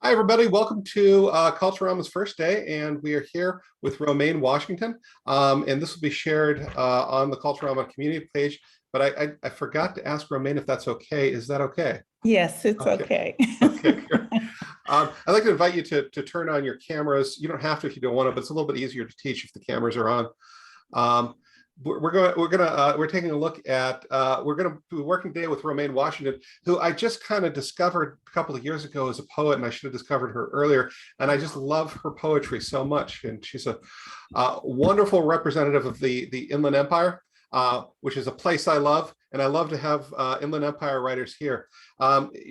Hi, everybody. Welcome to Culturama's first day, and we are here with Romaine, Washington. And this will be shared on the Culturama community page. But I forgot to ask Romaine if that's okay. Is that okay? Yes, it's Okay. okay. Okay, great. I'd like to invite you to turn on your cameras. You don't have to if you don't want to, but it's a little bit easier to teach if the cameras are on. Um, we're taking a look at we're going to be working today with Romaine Washington, who I just kind of discovered a couple of years ago as a poet, and I should have discovered her earlier. And I just love her poetry so much, and she's a wonderful representative of the Inland Empire, which is a place I love, and I love to have Inland Empire writers here.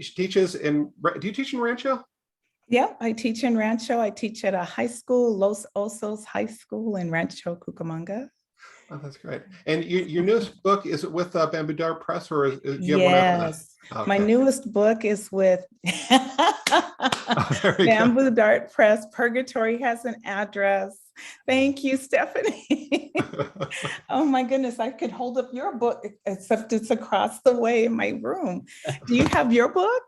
She teaches in. Do you teach in Rancho? Yeah, I teach in Rancho. I teach at a high school, Los Osos High School in Rancho Cucamonga. Oh, that's great. And your newest book, is it with Bamboo Dart Press, or do you have one after that? Yes, my Okay. newest book is with Oh, there we go. Bamboo Dart Press. Purgatory has an address. Thank you, Stephanie. Oh my goodness, I could hold up your book, except it's across the way in my room. Do you have your book?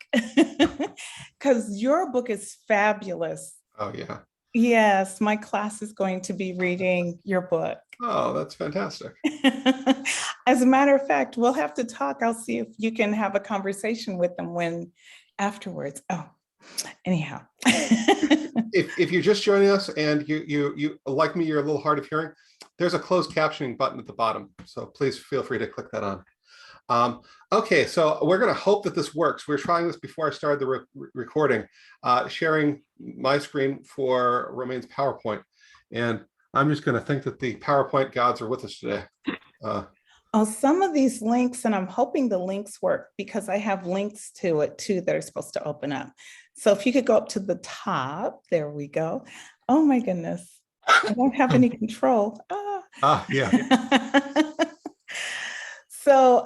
Because your book is fabulous. Oh, yeah. Yes, my class is going to be reading your book. Oh, that's fantastic. As a matter of fact, we'll have to talk. I'll see if you can have a conversation with them when afterwards. Oh, anyhow. If you're just joining us and you like me, you're a little hard of hearing, there's a closed captioning button at the bottom. So please feel free to click that on. Okay, so we're going to hope that this works. We were trying this before I started the recording, sharing my screen for Romaine's PowerPoint. And I'm just going to think that the PowerPoint gods are with us today. Oh, some of these links, and I'm hoping the links work because I have links to it too that are supposed to open up. So if you could go up to the top, there we go. Oh my goodness, I don't have any control. Yeah. So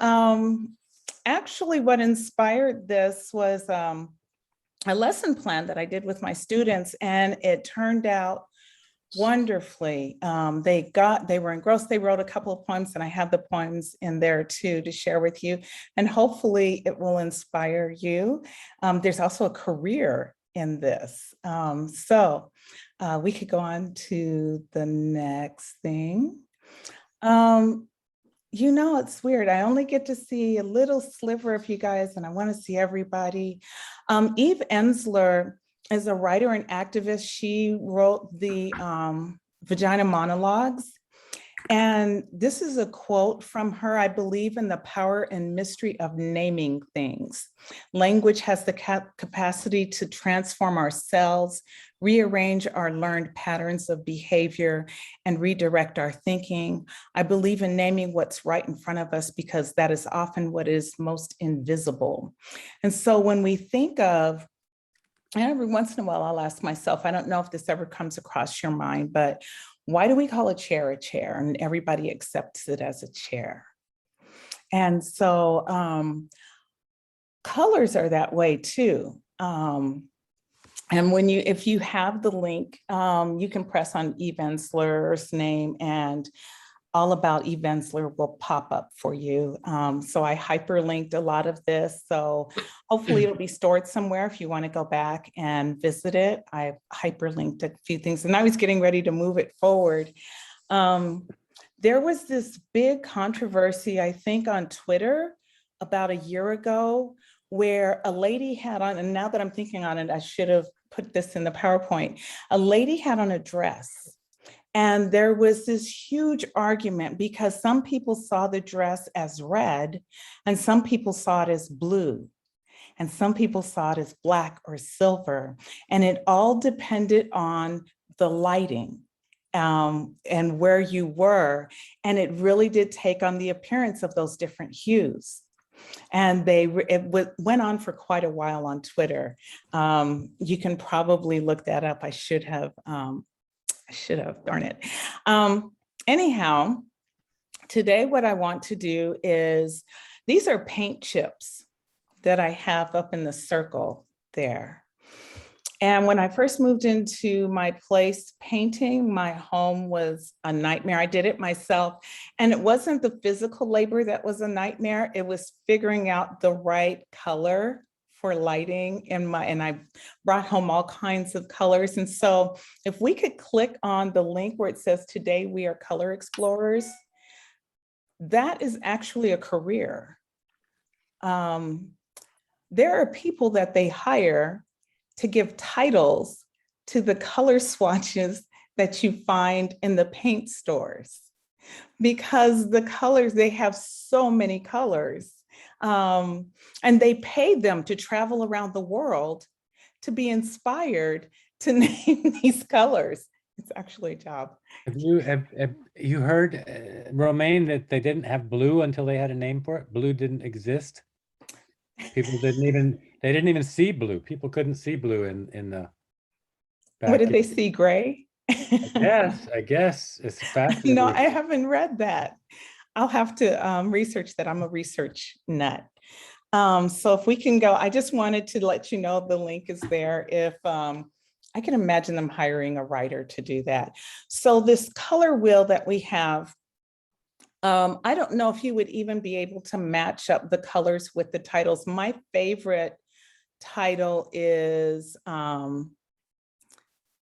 actually what inspired this was a lesson plan that I did with my students, and it turned out wonderfully. They were engrossed. They wrote a couple of poems, and I have the poems in there too to share with you, and hopefully it will inspire you. There's also a career in this. So we could go on to the next thing. You know, it's weird. I only get to see a little sliver of you guys, and I want to see everybody. Eve Ensler is a writer and activist. She wrote the Vagina Monologues. And this is a quote from her: "I believe in the power and mystery of naming things. Language has the capacity to transform ourselves, rearrange our learned patterns of behavior, and redirect our thinking. I believe in naming what's right in front of us because that is often what is most invisible." And so when we think of, and every once in a while I'll ask myself, I don't know if this ever comes across your mind, but why do we call a chair and everybody accepts it as a chair? And so colors are that way too. And if you have the link, you can press on Eve Ensler's name, and all about Eve Ensler will pop up for you. So I hyperlinked a lot of this. So hopefully it'll be stored somewhere if you want to go back and visit it. I've hyperlinked a few things, and I was getting ready to move it forward. There was this big controversy, I think, on Twitter about a year ago, where a lady had on, and now that I'm thinking on it, I should have put this in the PowerPoint. A lady had on a dress. And there was this huge argument because some people saw the dress as red, and some people saw it as blue, and some people saw it as black or silver. And it all depended on the lighting and where you were. And it really did take on the appearance of those different hues. And went on for quite a while on Twitter. You can probably look that up. I should have, darn it. Anyhow, today what I want to do is, these are paint chips that I have up in the circle there. And when I first moved into my place painting, my home was a nightmare. I did it myself. And it wasn't the physical labor that was a nightmare. It was figuring out the right color for lighting and I brought home all kinds of colors. And so if we could click on the link where it says, today we are color explorers, that is actually a career. There are people that they hire to give titles to the color swatches that you find in the paint stores, because the colors, they have so many colors. And they pay them to travel around the world to be inspired to name these colors. It's actually a job. Have you heard, Romaine, that they didn't have blue until they had a name for it? Blue didn't exist. People they didn't even see blue. People couldn't see blue in the back. What did they see, gray? I guess it's fascinating. No, I haven't read that. I'll have to research that. I'm a research nut. So if we can go, I just wanted to let you know the link is there. If I can imagine them hiring a writer to do that. So this color wheel that we have, I don't know if you would even be able to match up the colors with the titles. My favorite title is,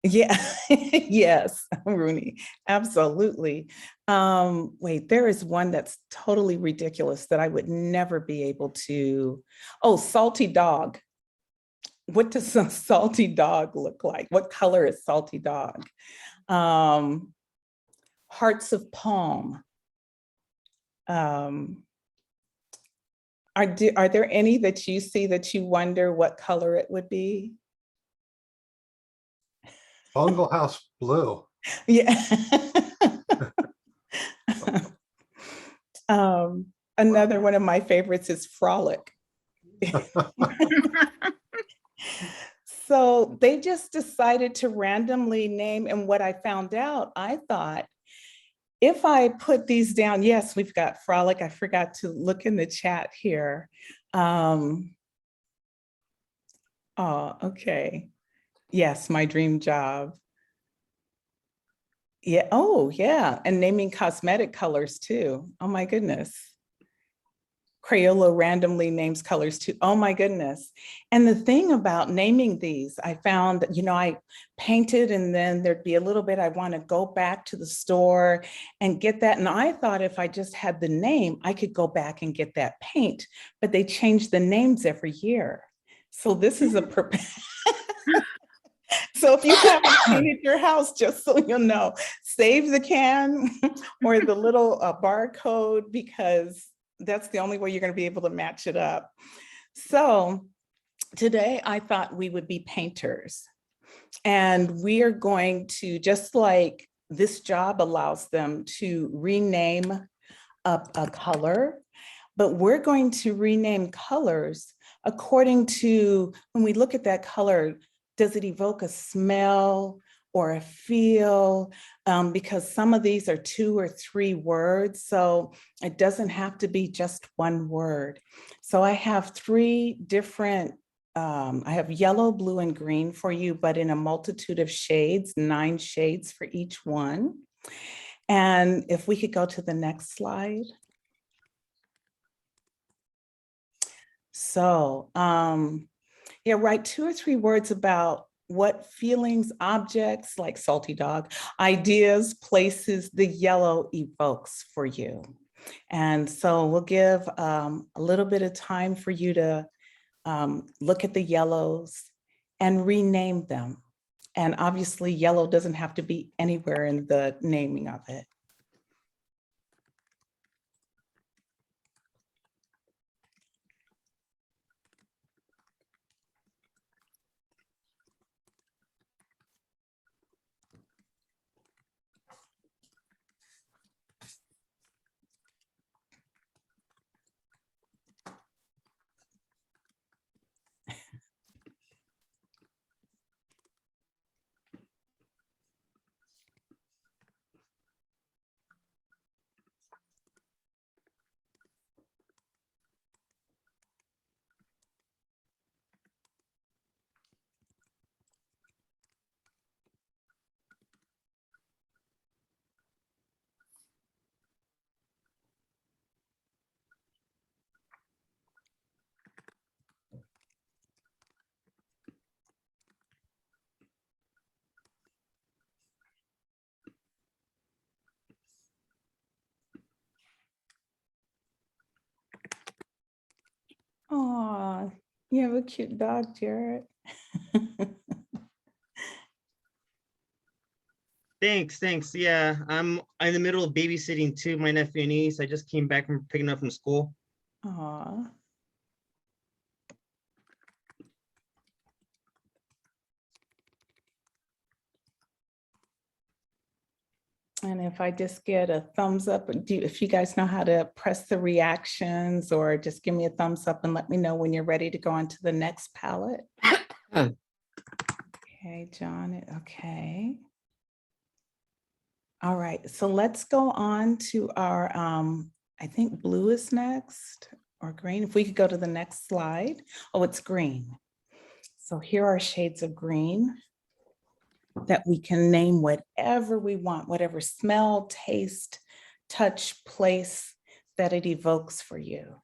yeah, yes, Rooney, absolutely. Wait, there is one that's totally ridiculous that I would never be able to. Oh, salty dog. What does a salty dog look like? What color is salty dog? Hearts of palm. Are there any that you see that you wonder what color it would be? Bungalow House blue. Yeah. Another one of my favorites is frolic. So they just decided to randomly name, and what I found out, I thought, if I put these down, yes, we've got frolic. I forgot to look in the chat here. Oh, okay. Yes, my dream job. Yeah, oh yeah, and naming cosmetic colors too. Oh my goodness. Crayola randomly names colors too. Oh my goodness. And the thing about naming these, I found that, I painted and then there'd be a little bit, I want to go back to the store and get that. And I thought if I just had the name, I could go back and get that paint, but they change the names every year. So this is a so if you haven't painted your house, just so you'll know, save the can or the little barcode, because that's the only way you're going to be able to match it up. So today I thought we would be painters, and we are going to, just like this job allows them to rename a color, but we're going to rename colors according to, when we look at that color, does it evoke a smell or a feel? Because some of these are 2 or 3 words, so it doesn't have to be just one word. So I have 3 different, I have yellow, blue, and green for you, but in a multitude of shades, 9 shades for each one. And if we could go to the next slide. So, yeah, write 2 or 3 words about what feelings, objects like salty dog, ideas, places the yellow evokes for you. And so we'll give a little bit of time for you to look at the yellows and rename them. And obviously yellow doesn't have to be anywhere in the naming of it. Oh, you have a cute dog, Jared. Thanks. Yeah, I'm in the middle of babysitting too, my nephew and niece. I just came back from picking up from school. Aw. And if I just get a thumbs up, if you guys know how to press the reactions, or just give me a thumbs up and let me know when you're ready to go on to the next palette. Okay, John, okay. All right, so let's go on to our, I think blue is next, or green. If we could go to the next slide. Oh, it's green. So here are shades of green that we can name whatever we want, whatever smell, taste, touch, place that it evokes for you.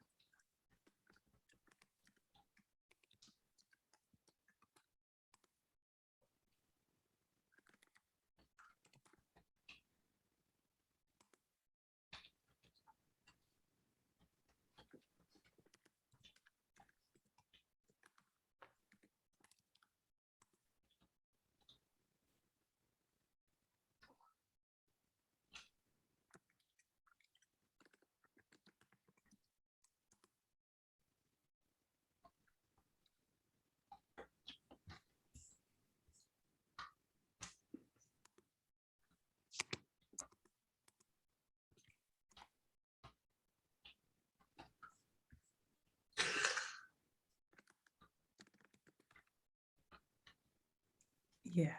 Yes.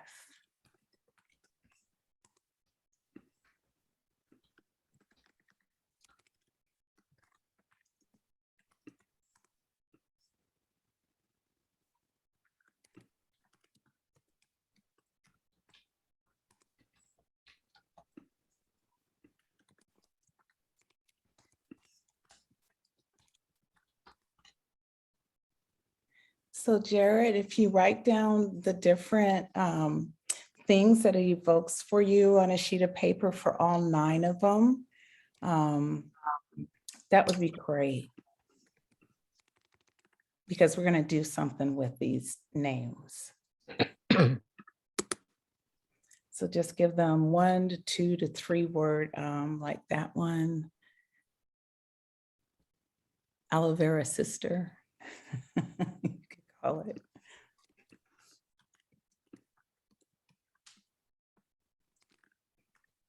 So Jared, if you write down the different things that it evokes for you on a sheet of paper for all 9 of them, that would be great. Because we're going to do something with these names. So just give them 1 to 2 to 3 word, like that one. Aloe vera sister, you could call it.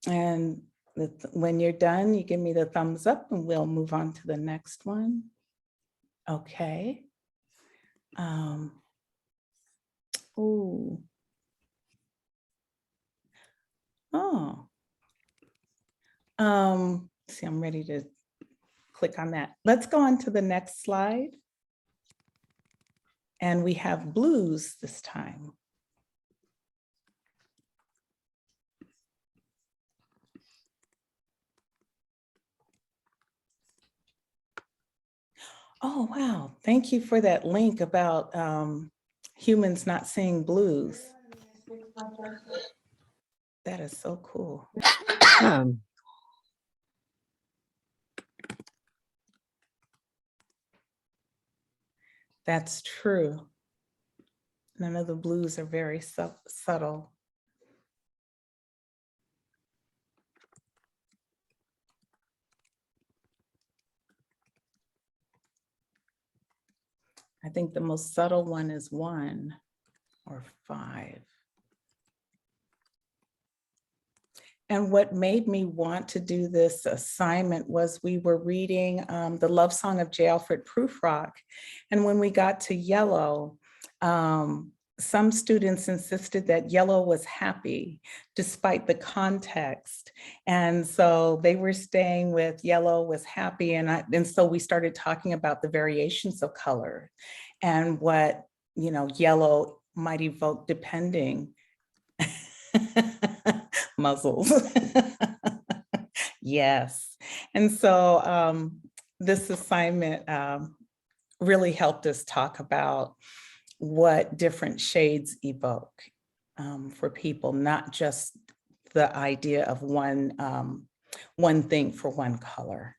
And when you're done, you give me the thumbs up and we'll move on to the next one. Okay. Ooh. Oh. See, I'm ready to click on that. Let's go on to the next slide. And we have blues this time. Oh, wow. Thank you for that link about humans not seeing blues. That is so cool. That's true. None of the blues are very subtle. I think the most subtle one is 1 or 5. And what made me want to do this assignment was we were reading the love song of J. Alfred Prufrock. And when we got to yellow, some students insisted that yellow was happy despite the context. And so they were staying with yellow was happy. And so we started talking about the variations of color and what, you know, yellow might evoke depending. Muzzles. Yes. And so this assignment really helped us talk about what different shades evoke for people, not just the idea of one thing for one color.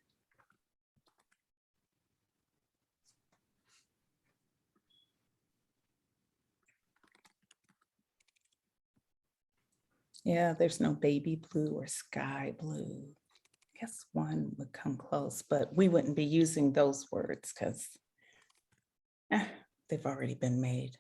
Yeah, there's no baby blue or sky blue. I guess one would come close, but we wouldn't be using those words because they've already been made.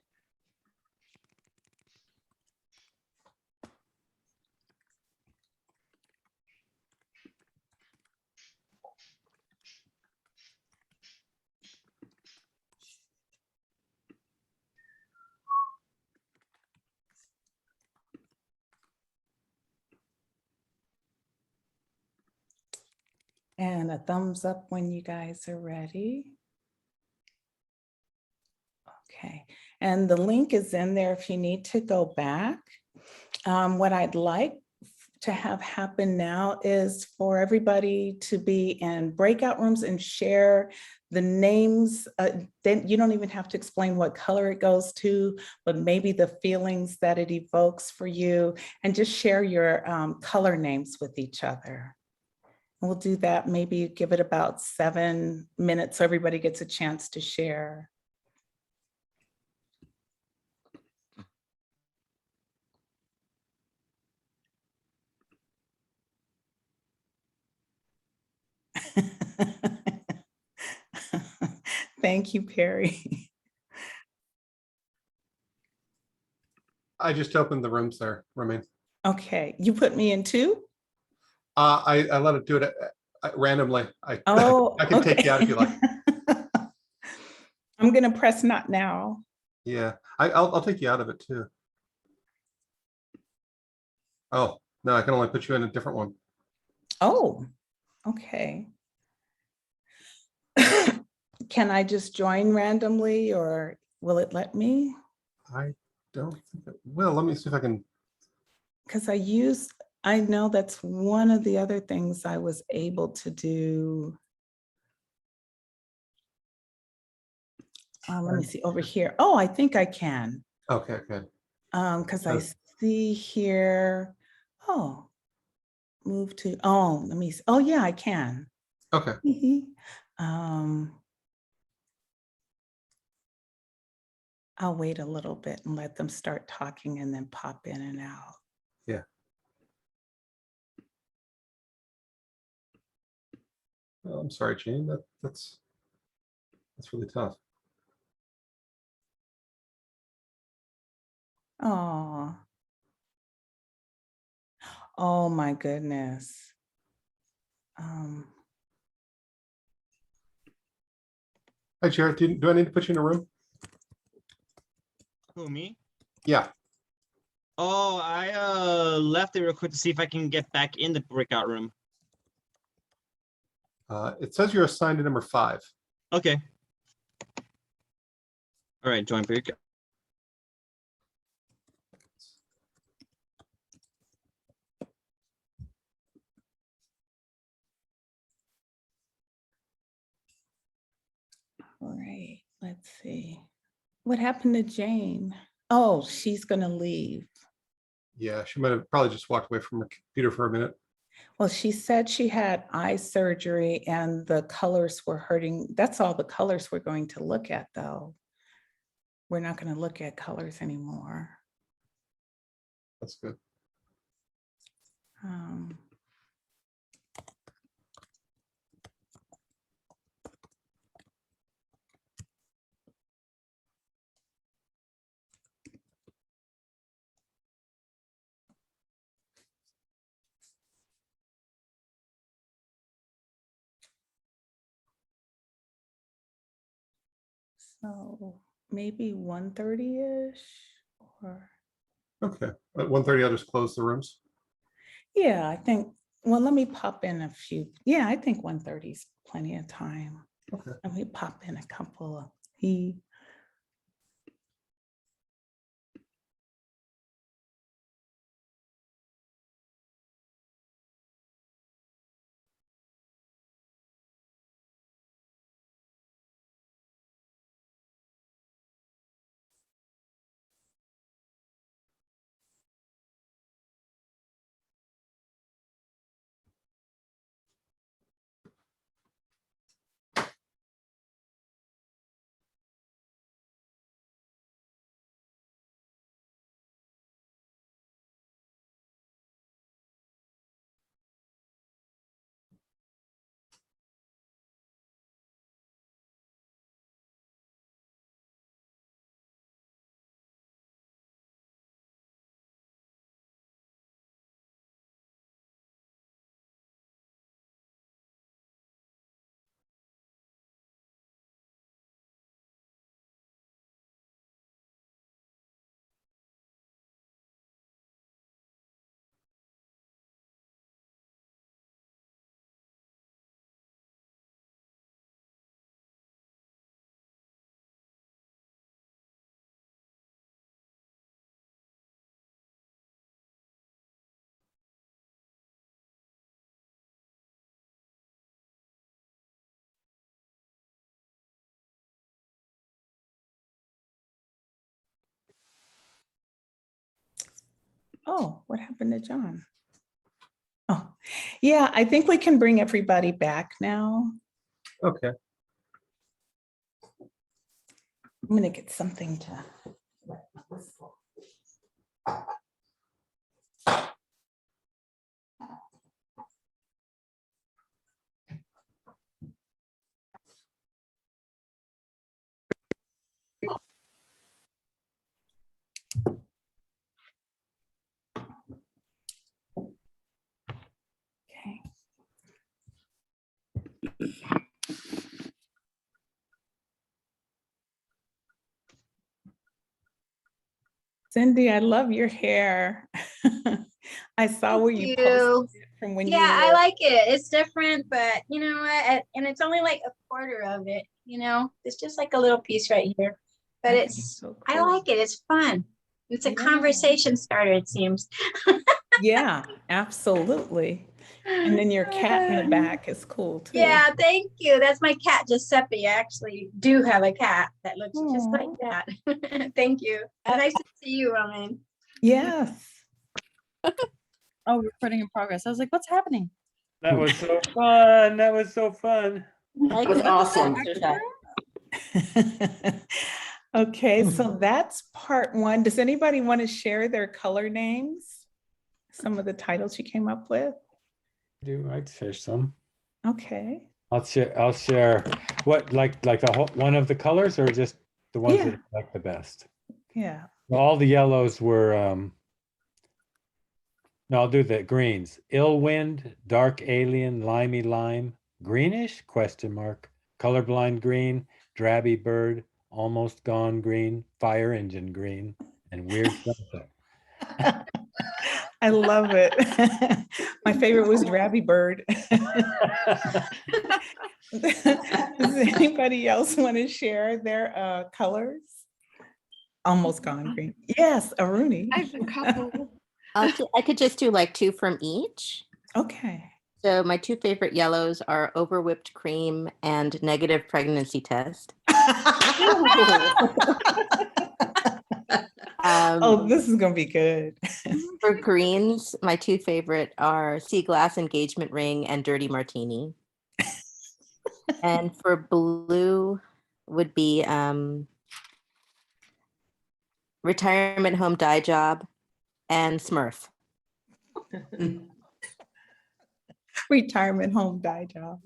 And a thumbs up when you guys are ready. Okay, and the link is in there if you need to go back. What I'd like to have happen now is for everybody to be in breakout rooms and share the names. Then you don't even have to explain what color it goes to, but maybe the feelings that it evokes for you, and just share your color names with each other. We'll do that, maybe give it about 7 minutes so everybody gets a chance to share. Thank you, Perry. I just opened the rooms there, Romaine. Okay, you put me in too? I let it do it randomly. Oh, I can take you out if you like. I'm gonna press not now. Yeah, I'll take you out of it too. Oh, no, I can only put you in a different one. Oh, okay. Can I just join randomly or will it let me? I don't think it will. Let me see if I can. Because I know that's one of the other things I was able to do. Let me see over here. Oh, I think I can. Okay, good. Because I see here, oh, move to, oh, let me see. Oh, yeah, I can. Okay. I'll wait a little bit and let them start talking and then pop in and out. Yeah. Oh, I'm sorry, Jane. That's really tough. Oh, oh my goodness. Hi, Jared. Do I need to put you in a room? Who, me? Yeah. Oh, I left it real quick to see if I can get back in the breakout room. It says you're assigned to number 5. Okay. All right, join breakout. All right, let's see. What happened to Jane? Oh, she's gonna leave. Yeah, she might have probably just walked away from her computer for a minute. Well, she said she had eye surgery and the colors were hurting. That's all the colors we're going to look at, though. We're not going to look at colors anymore. That's good. So maybe 1:30-ish or. Okay. At 1:30, I'll just close the rooms. Yeah, I think, well, let me pop in a few. Yeah, I think 1:30 is plenty of time. Okay. Let me pop in a couple of, Oh, what happened to John? Oh, yeah, I think we can bring everybody back now. Okay. I'm gonna get something to. Okay. Cindy, I love your hair. I saw where you posted it from when you Yeah, I were. like it. It's different, but you know what? And it's only like a quarter of it, you know? It's just like a little piece right here. But I think it's, so I cool. like it. It's fun. It's a Yeah. conversation starter, it seems. Yeah, absolutely. And then your cat in the back is cool too. Yeah, thank you. That's my cat, Giuseppe. I actually do have a cat that looks just Aw. like that. Thank you. Nice to see you, Romaine. Yes. Oh, recording in progress. I was like, what's happening? That was so fun. That was so fun. That was awesome. Okay, so that's part one. Does anybody want to share their color names? Some of the titles you came up with? I'd share some. Okay. I'll share what like the whole one of the colors or just the ones Yeah. that I like the best. Yeah. All the yellows were no, I'll do the greens. Ill wind, dark alien, limey lime, greenish question mark, colorblind green, drabby bird, almost gone green, fire engine green, and weird sunset. I love it. My favorite was Drabby Bird. Does anybody else want to share their colors? Almost gone green. Yes, Aruni. I have a couple. I could just do like two from each. Okay. So my two favorite yellows are over whipped cream and negative pregnancy test. Oh, this is gonna be good. For greens, my two favorite are sea glass engagement ring and dirty martini. And for blue would be retirement home dye job and Smurf. Retirement home dye job.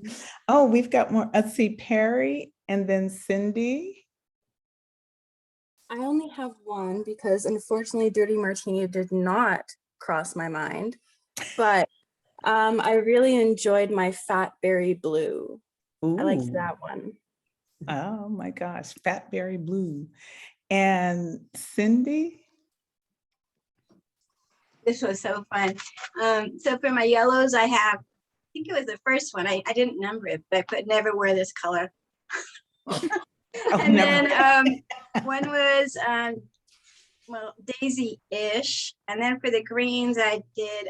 Oh, we've got more. Let's see, Perry and then Cindy. I only have one because unfortunately Dirty Martini did not cross my mind, but I really enjoyed my Fat Berry Blue. I liked Ooh. that one. Oh my gosh, Fat Berry Blue. And Cindy? This was so fun. So for my yellows, I have, I think it was the first one. I didn't number it, but I put never wear this color. And never. then one was, well, Daisy-ish. And then for the greens, I did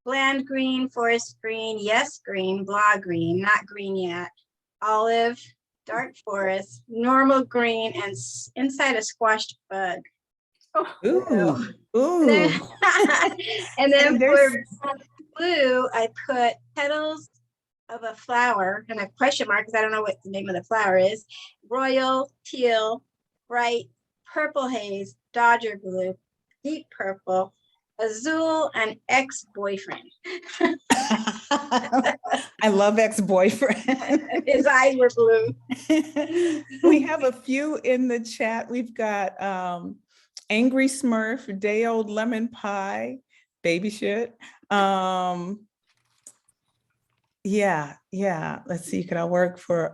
bland green, forest green, yes green, blah green, not green yet, olive, dark forest, normal green, and inside a squashed bug. Ooh. And then, Ooh. and then And for there's- blue, I put petals of a flower and a question mark because I don't know what the name of the flower is. Royal, teal, bright, purple haze, Dodger blue, deep purple, azul, and ex-boyfriend. I love ex-boyfriend. His eyes were blue. We have a few in the chat. We've got Angry Smurf, Day Old Lemon Pie, Baby Shit. Yeah. Let's see, could I work for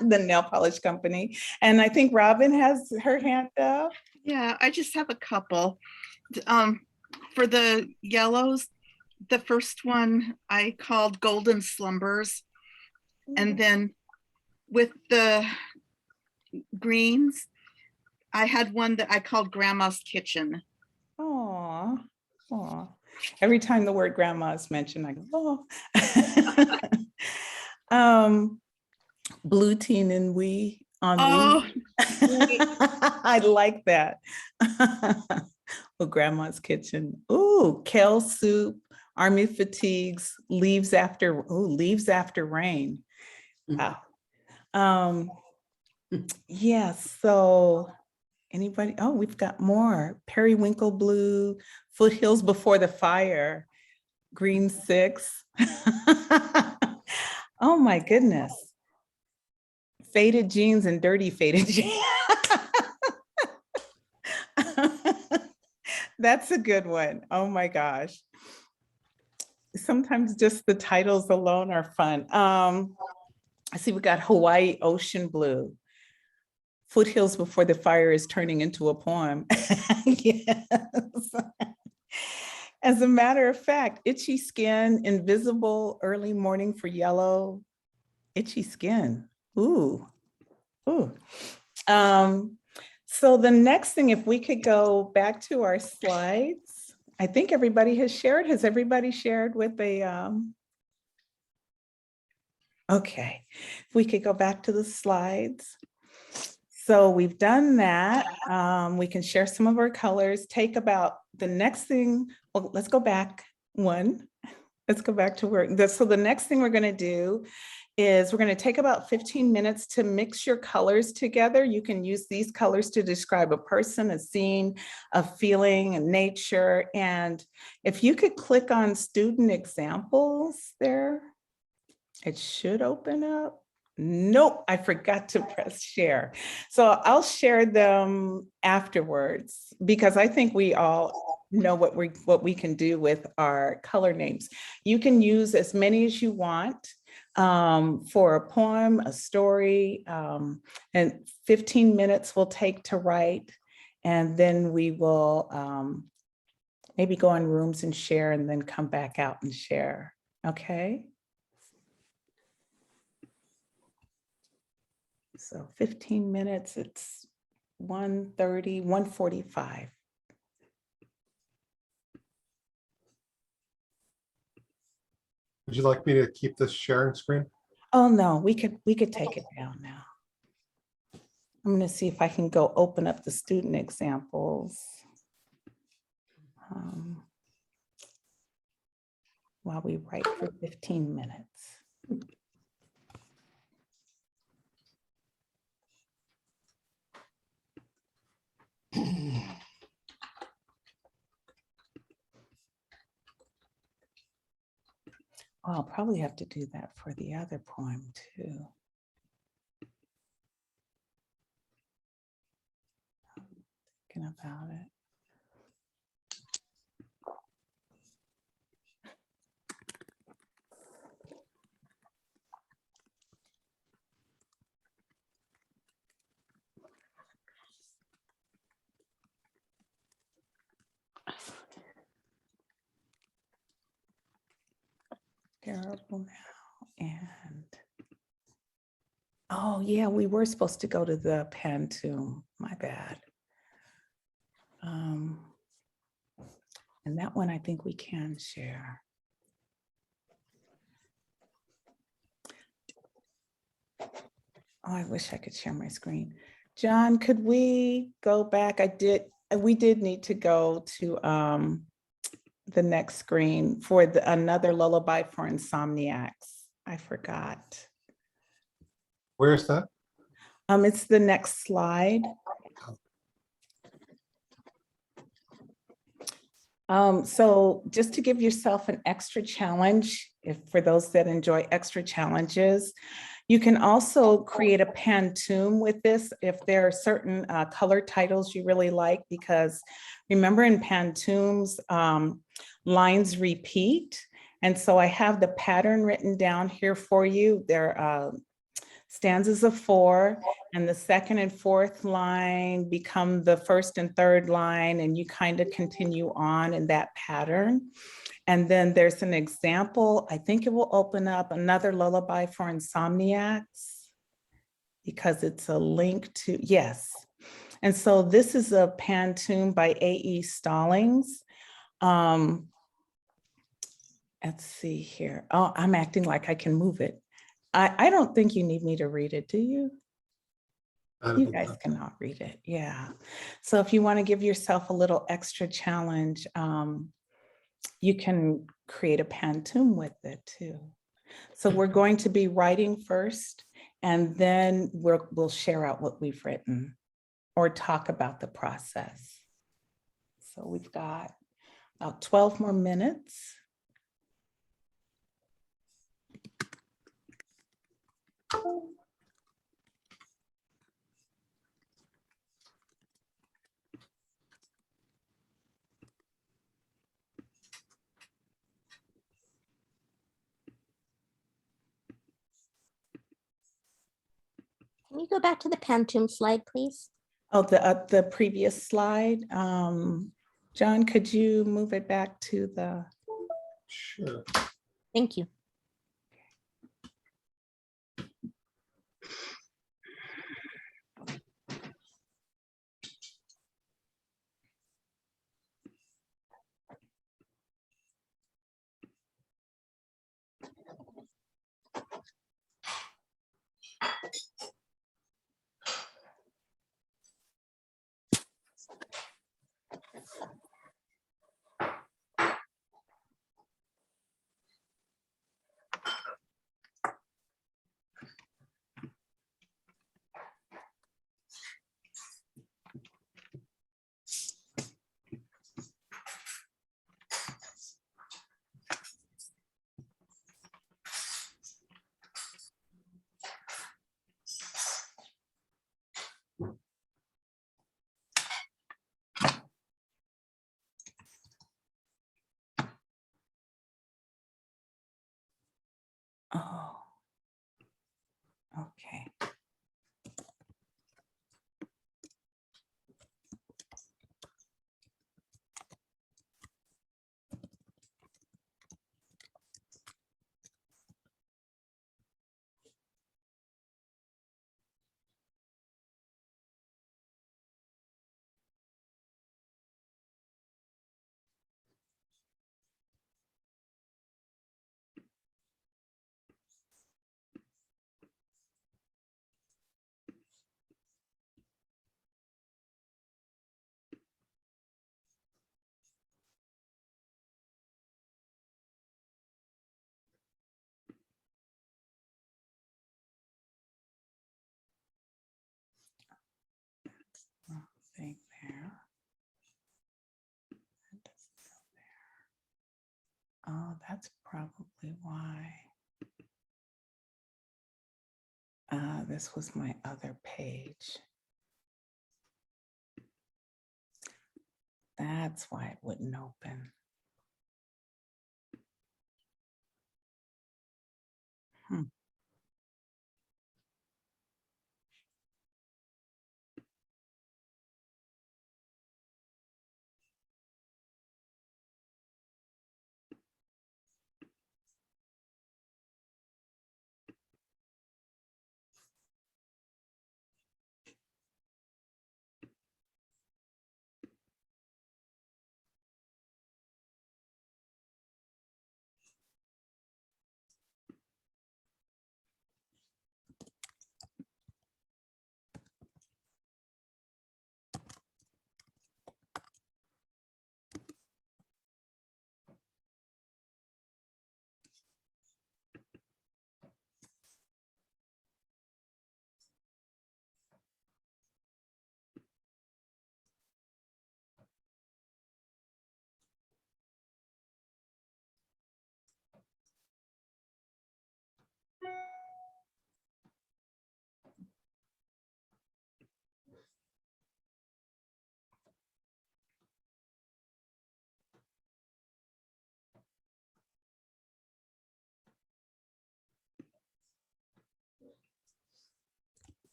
the nail polish company? And I think Robin has her hand up. Yeah, I just have a couple. For the yellows, the first one I called Golden Slumbers. And then with the greens, I had one that I called Grandma's Kitchen. Aw. Every time the word grandma is mentioned, I go, oh. Blue Teen and We, on Oh, I like that. Oh, grandma's kitchen. Ooh, kale soup, army fatigues, leaves after rain. Wow. Yeah, so anybody? Oh, we've got more. Periwinkle blue, foothills before the fire, green 6. Oh my goodness. Faded jeans and dirty faded jeans. That's a good one. Oh my gosh. Sometimes just the titles alone are fun. I see we got Hawaii ocean blue. Foothills before the fire is turning into a poem. Yes. As a matter of fact, itchy skin, invisible early morning for yellow, itchy skin. Ooh, ooh. So the next thing, if we could go back to our slides, I think everybody has shared. Has everybody shared with a, okay, if we could go back to the slides. So we've done that. We can share some of our colors, take about the next thing. Well, let's go back one. Let's go back to where, so the next thing we're gonna do is we're gonna take about 15 minutes to mix your colors together. You can use these colors to describe a person, a scene, a feeling, a nature. And if you could click on student examples there, it should open up. Nope, I forgot to press share. So I'll share them afterwards because I think we all know what we can do with our color names. You can use as many as you want for a poem, a story, and 15 minutes will take to write. And then we will maybe go in rooms and share and then come back out and share, okay? So 15 minutes, it's 1:30, 1:45. Would you like me to keep this sharing screen? Oh no, we could take it down now. I'm gonna see if I can go open up the student examples. While we write for 15 minutes. Oh, I'll probably have to do that for the other poem too. Thinking about it. Terrible now. And oh yeah, we were supposed to go to the Pantoum, my bad. And that one I think we can share. Oh, I wish I could share my screen. John, could we go back? We did need to go to the next screen for another lullaby for insomniacs. I forgot. Where is that? It's the next slide. So just to give yourself an extra challenge, for those that enjoy extra challenges, you can also create a Pantoum with this if there are certain color titles you really like, because remember in Pantooms, lines repeat. And so I have the pattern written down here for you. There are stanzas of 4, and the second and fourth line become the first and third line, and you kind of continue on in that pattern. And then there's an example. I think it will open up another lullaby for insomniacs because it's a link to, yes. And so this is a Pantoum by A.E. Stallings. Let's see here. Oh, I'm acting like I can move it. I don't think you need me to read it, do you? You guys cannot read it. Yeah. So if you want to give yourself a little extra challenge, you can create a pantoum with it too. So we're going to be writing first, and then we'll share out what we've written or talk about the process. So we've got about 12 more minutes. Can you go back to the Pantoum slide, please? Oh, the previous slide. John, could you move it back to the? Sure. Thank you. Oh, okay. Wrong thing there. That doesn't go there. Oh, that's probably why. This was my other page. That's why it wouldn't open. Hmm.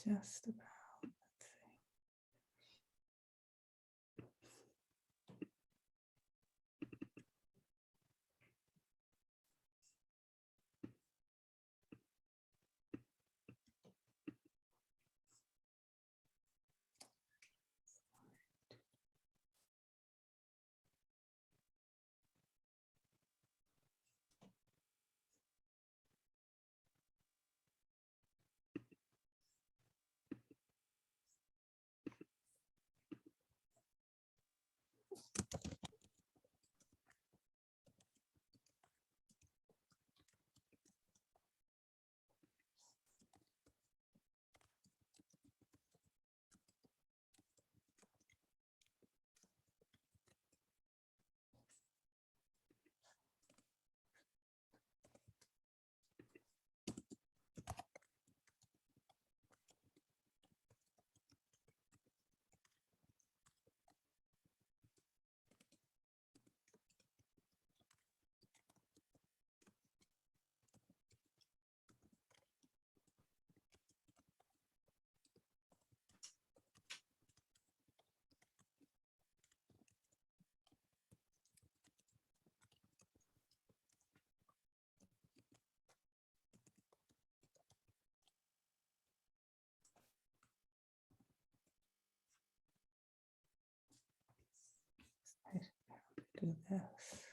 just about. Let's see. Do this.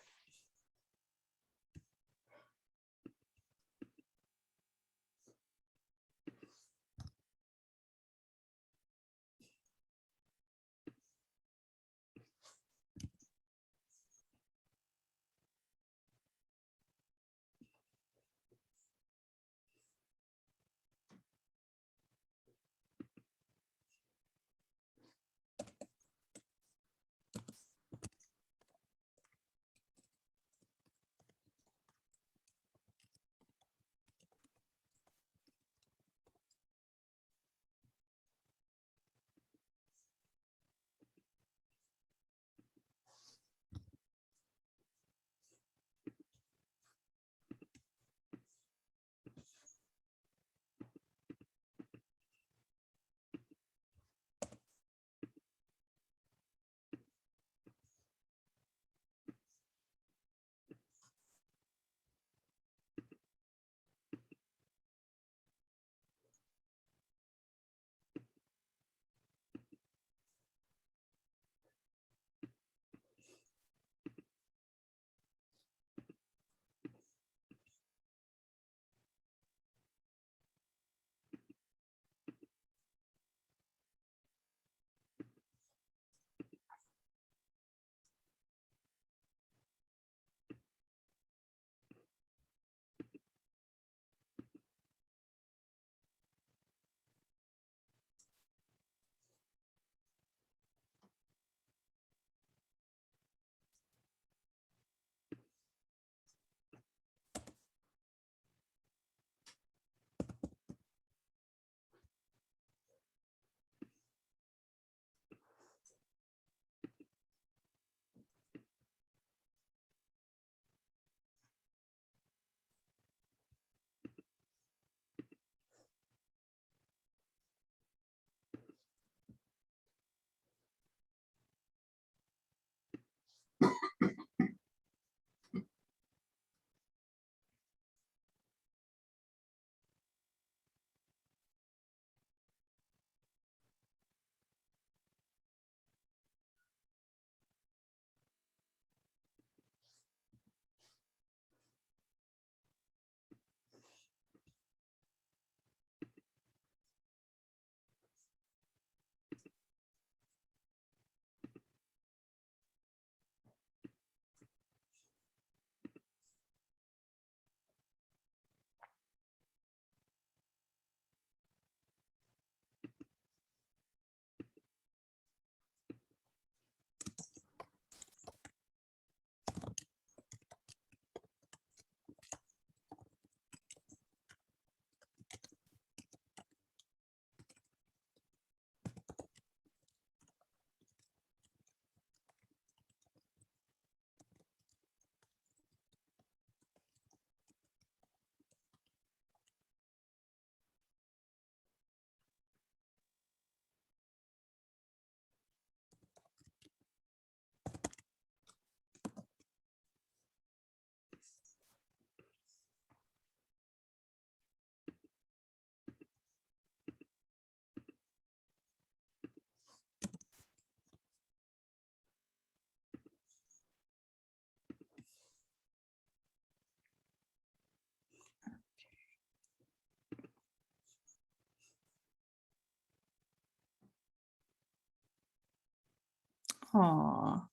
Aw.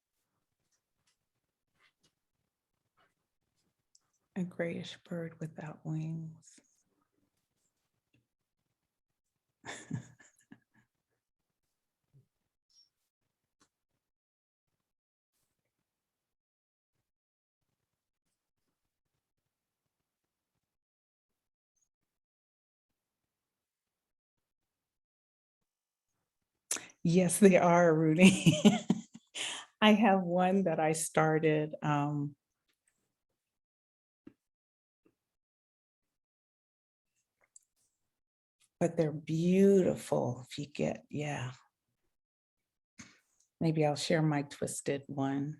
A grayish bird without wings. Yes, they are, Rudy. I have one that I started. But they're beautiful if you get, yeah. Maybe I'll share my twisted one.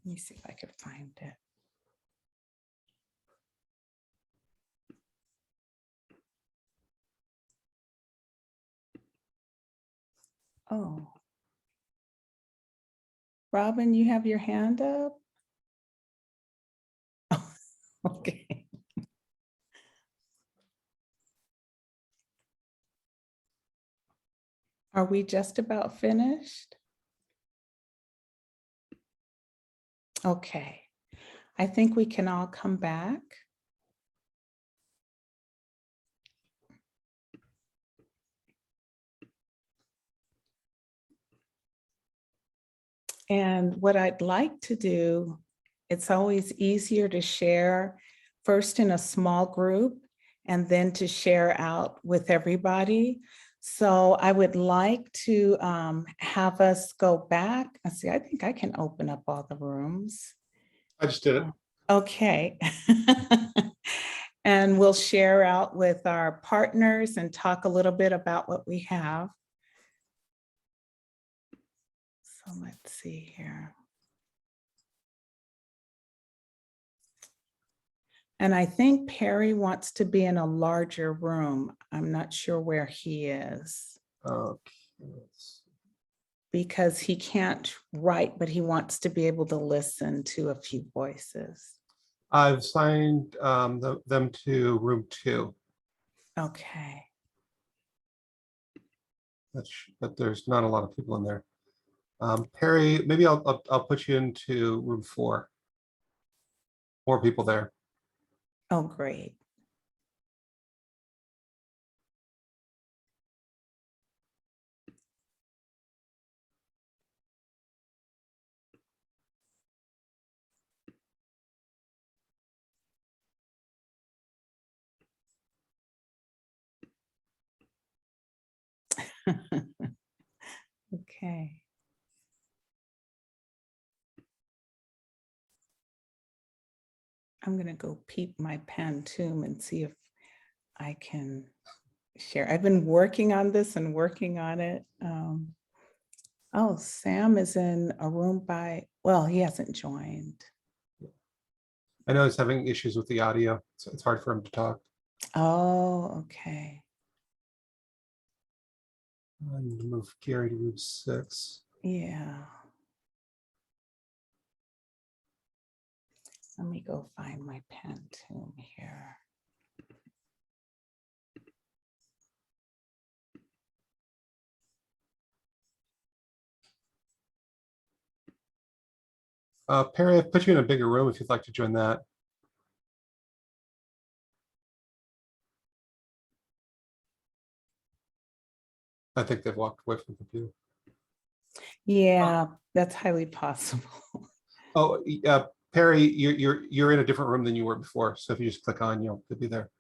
Let me see if I can find it. Oh. Robin, you have your hand up? Okay. Are we just about finished? Okay. I think we can all come back. And what I'd like to do, it's always easier to share first in a small group and then to share out with everybody. So I would like to have us go back. Let's see, I think I can open up all the rooms. I just did it. Okay. And we'll share out with our partners and talk a little bit about what we have. So let's see here. And I think Perry wants to be in a larger room. I'm not sure where he is. Okay. Let's see. Because he can't write, but he wants to be able to listen to a few voices. I've assigned them to room 2. Okay. But there's not a lot of people in there. Perry, maybe I'll put you into room 4. More people there. Oh, great. Okay. I'm gonna go peep my pen too and see if I can share. I've been working on this and working on it. Oh, Sam is in a room by, well, he hasn't joined. I know he's having issues with the audio, so it's hard for him to talk. Oh, okay. I need to move Gary to room 6. Yeah. Let me go find my pen too here. Perry, I've put you in a bigger room if you'd like to join that. I think they've walked away from the computer. Yeah, that's highly possible. Oh, Perry, you're in a different room than you were before. So if you just click on, you'll be there.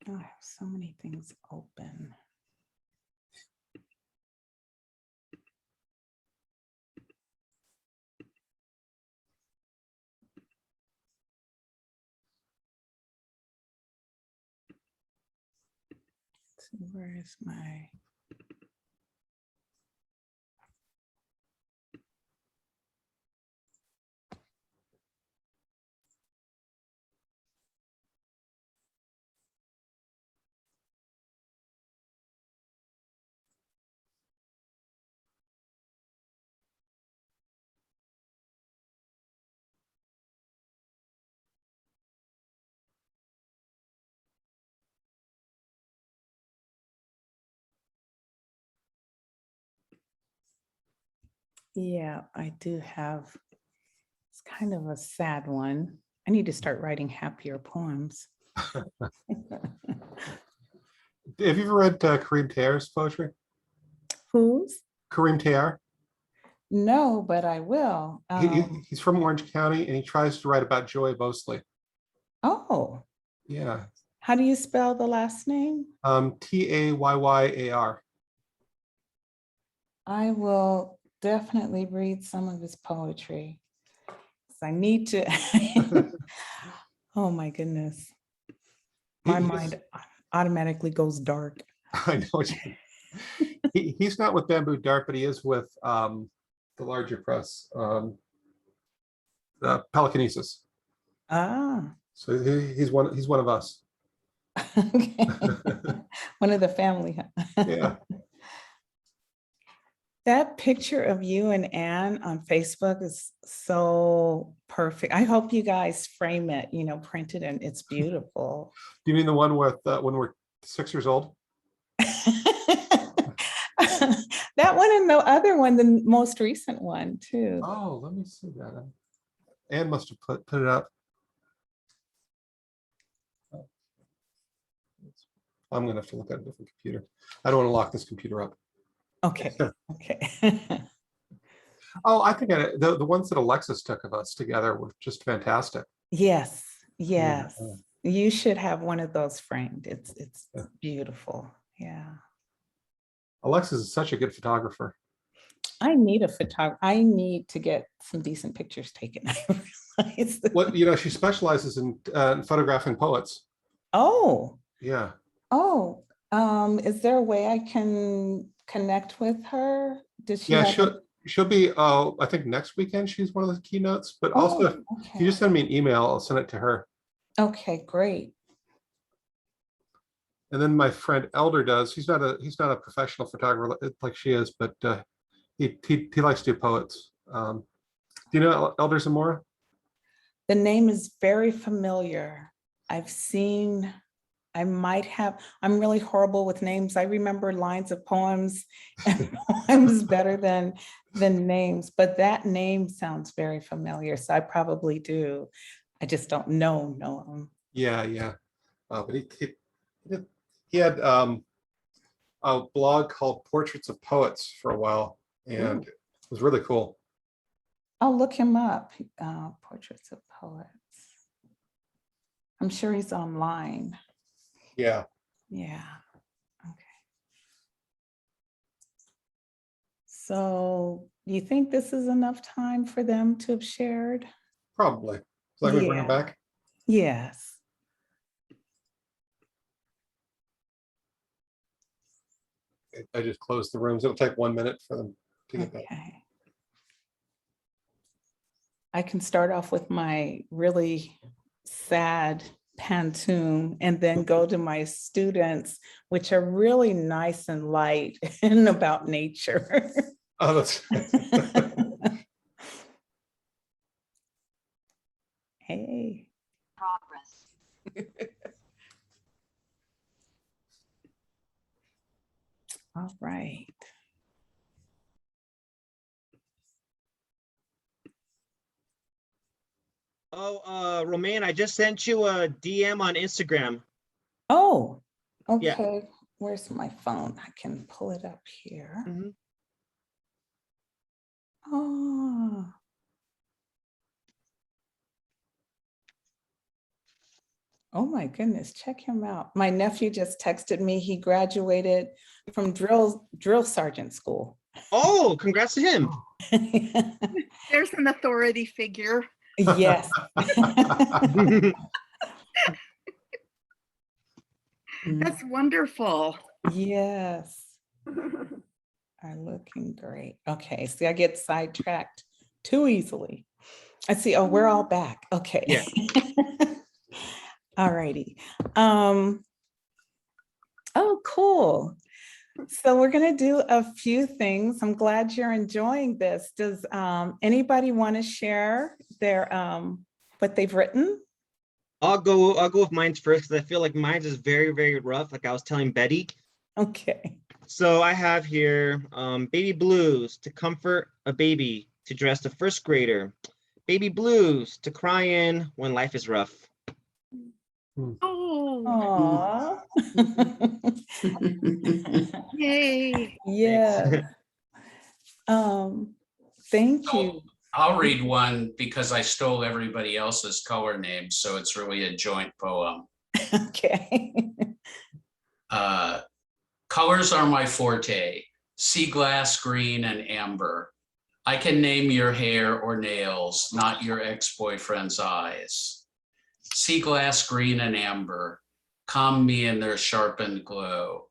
Oh, I have so many things open. So where is my? Yeah, I do have, it's kind of a sad one. I need to start writing happier poems. Have you ever read Kareem Tayar's poetry? Whose? Kareem Tayar. No, but I will. He's from Orange County, and he tries to write about joy mostly. Oh, Yeah. how do you spell the last name? Tayyar. I will definitely read some of his poetry. 'Cause I need to. Oh my goodness. My mind automatically goes dark. I know. He's not with Bamboo Dart, but he is with the larger press, Pelicanesis. Ah, So he's one of us. okay. One of the family. Yeah. That picture of you and Anne on Facebook is so perfect. I hope you guys frame it, print it, and it's beautiful. Do you mean the one with when we're 6 years old? That one and the other one, the most recent one too. Oh, let me see that. Anne must have put it up. I'm gonna have to look at a different computer. I don't want to lock this computer up. Okay. Okay. Oh, I think the ones that Alexis took of us together were just fantastic. Yes. Yeah. Yes. You should have one of those framed. It's Yeah. beautiful. Yeah. Alexis is such a good photographer. I need a photographer. I need to get some decent pictures taken. I realize. Well, she specializes in photographing poets. Oh. Yeah. Oh. Is there a way I can connect with her? Does she? Yeah, have she'll be. I think next weekend she's one of the keynotes. But also, if okay. you just send me an email, I'll send it to her. Okay, great. And then my friend Elder does. He's not a professional photographer like she is, but he likes to do poets. Do you know Elder Zamora? The name is very familiar. I've seen, I'm really horrible with names. I remember lines of poems and poems better than names, but that name sounds very familiar. So I probably do. I just don't know him. Yeah. But he had a blog called Portraits of Poets for a while, and it was really cool. I'll look him up. Portraits of Poets. I'm sure he's online. Yeah. Yeah. Okay. So you think this is enough time for them to have shared? Probably. So I can bring them Yeah. back. Yes. I just closed the rooms. It'll take 1 minute for them to get back. Okay. I can start off with my really sad pantoum and then go to my students, which are really nice and light and about nature. Oh, that's Hey. Progress. All right. Oh, Romaine, I just sent you a DM on Instagram. Oh, okay. Yeah. Where's my phone? I can pull it up here. Mhm. Oh. Oh my goodness, check him out. My nephew just texted me. He graduated from drill sergeant school. Oh, congrats to him. There's an authority figure. Yes. That's wonderful. Yes. Are looking great. Okay, see, I get sidetracked too easily. I see, oh, we're all back. Okay. Yeah. All righty. Oh, cool. So we're going to do a few things. I'm glad you're enjoying this. Does anybody want to share their what they've written? I'll go with mine's first because I feel like mine's is very, very rough. Like I was telling Betty. Okay. So I have here baby blues to comfort a baby, to dress a first grader. Baby blues to cry in when life is rough. Oh, Aw. yay. Yeah. Thank So you. I'll read one because I stole everybody else's color names, so it's really a joint poem. Okay. Colors are my forte, sea glass, green, and amber. I can name your hair or nails, not your ex-boyfriend's eyes. Sea glass, green, and amber, calm me in their sharpened glow,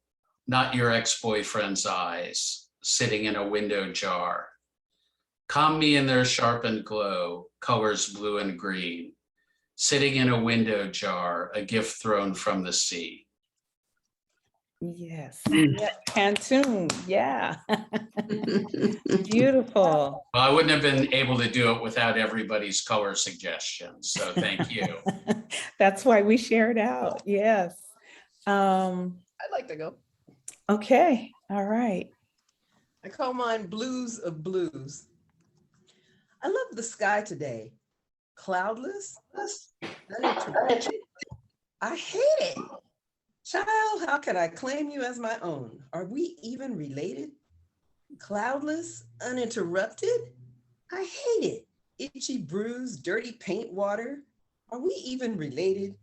not your ex-boyfriend's eyes, sitting in a window jar. Calm me in their sharpened glow, colors blue and green, sitting in a window jar, a gift thrown from the sea. Yes. Yeah. Pantone. Yeah. Beautiful. Well, I wouldn't have been able to do it without everybody's color suggestions, so thank you. That's why we shared out. Yes. I'd like to go. Okay. All right. I call mine Blues of Blues. I love the sky today. Cloudless, uninterrupted. I hate it. Child, how can I claim you as my own? Are we even related? Cloudless, uninterrupted. I hate it. Itchy bruise, dirty paint water. Are we even related?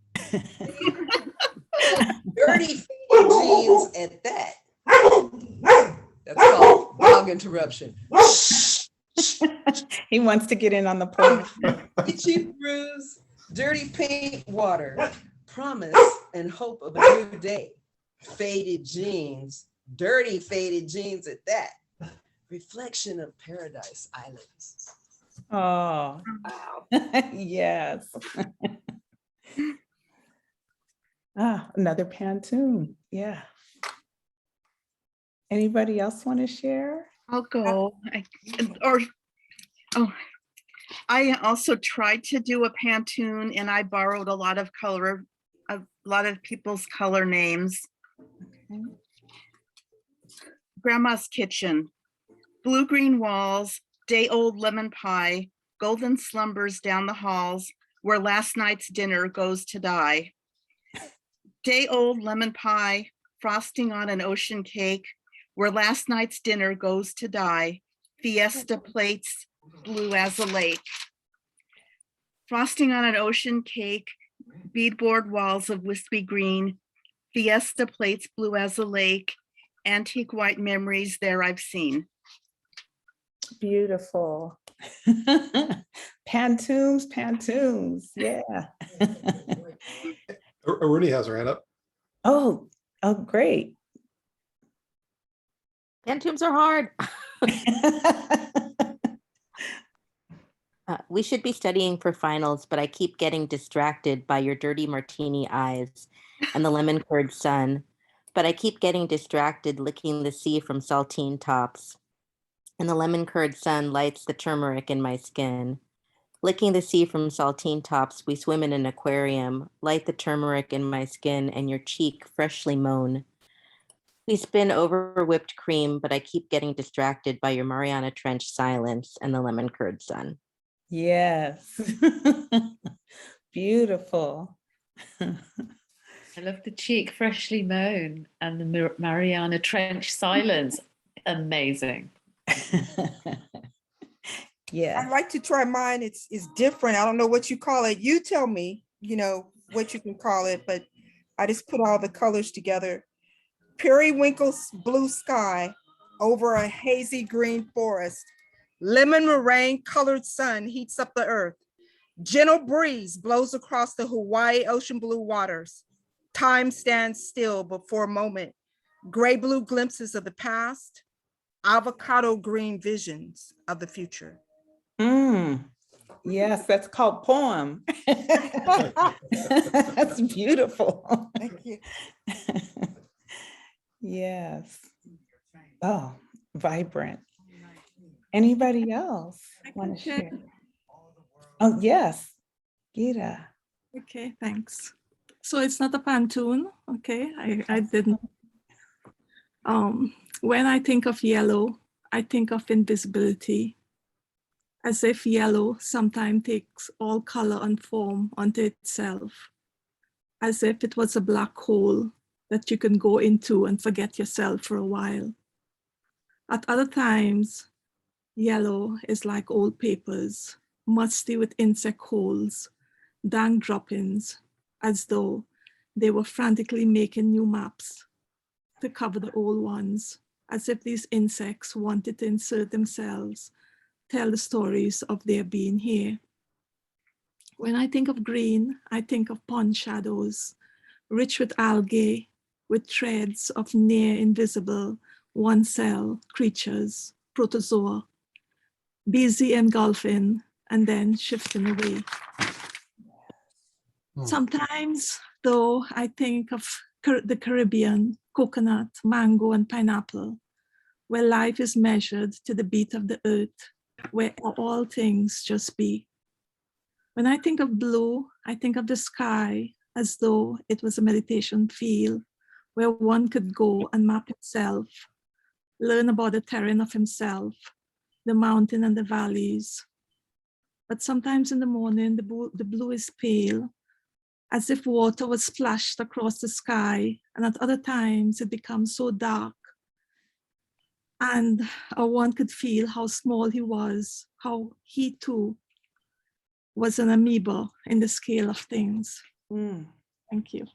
Dirty faded jeans at that. That's called dog interruption. He wants to get in on the point. Itchy bruise, dirty paint water. Promise and hope of a new day. Faded jeans, dirty faded jeans at that. Reflection of Paradise Islands. Oh, Wow. yes. Another Pantone. Yeah. Anybody else want to share? I'll go. I also tried to do a Pantone and I borrowed a lot of people's color names. Okay. Grandma's Kitchen, blue-green walls, day-old lemon pie, golden slumbers down the halls where last night's dinner goes to die. Day-old lemon pie, frosting on an ocean cake where last night's dinner goes to die. Fiesta plates, blue as a lake. Frosting on an ocean cake, beadboard walls of wispy green, Fiesta plates blue as a lake, antique white memories there I've seen. Beautiful. Pantoons. Yeah. Aruni has her hand up. Oh, great. Pantoums are hard. We should be studying for finals, but I keep getting distracted by your dirty martini eyes and the lemon curd sun. But I keep getting distracted licking the sea from saltine tops. And the lemon curd sun lights the turmeric in my skin. Licking the sea from saltine tops, we swim in an aquarium, light the turmeric in my skin and your cheek freshly mown. We spin over whipped cream, but I keep getting distracted by your Mariana Trench silence and the lemon curd sun. Yes. Beautiful. I love the cheek freshly mown and the Mariana Trench silence. Amazing. Yeah. I'd like to try mine. It's different. I don't know what you call it. You tell me, what you can call it, but I just put all the colors together. Periwinkle's blue sky over a hazy green forest. Lemon meringue colored sun heats up the earth. Gentle breeze blows across the Hawaii ocean blue waters. Time stands still before a moment. Gray blue glimpses of the past. Avocado green visions of the future. Yes, that's called poem. That's beautiful. Thank you. Yes. Oh, vibrant. Anybody else want to share? Oh, yes, Gita. Okay, thanks. So it's not a Pantone, okay? I didn't. When I think of yellow, I think of invisibility, as if yellow sometimes takes all color and form unto itself, as if it was a black hole that you can go into and forget yourself for a while. At other times, yellow is like old papers, musty with insect holes, dank droppings, as though they were frantically making new maps to cover the old ones, as if these insects wanted to insert themselves, tell the stories of their being here. When I think of green, I think of pond shadows, rich with algae, with threads of near invisible one-cell creatures, protozoa, busy engulfing and then shifting away. Sometimes, though, I think of the Caribbean, coconut, mango, and pineapple, where life is measured to the beat of the earth, where all things just be. When I think of blue, I think of the sky as though it was a meditation field where one could go and map himself, learn about the terrain of himself, the mountain and the valleys. But sometimes in the morning, the blue is pale, as if water was splashed across the sky, and at other times it becomes so dark, and one could feel how small he was, how he too was an amoeba in the scale of things. Thank you.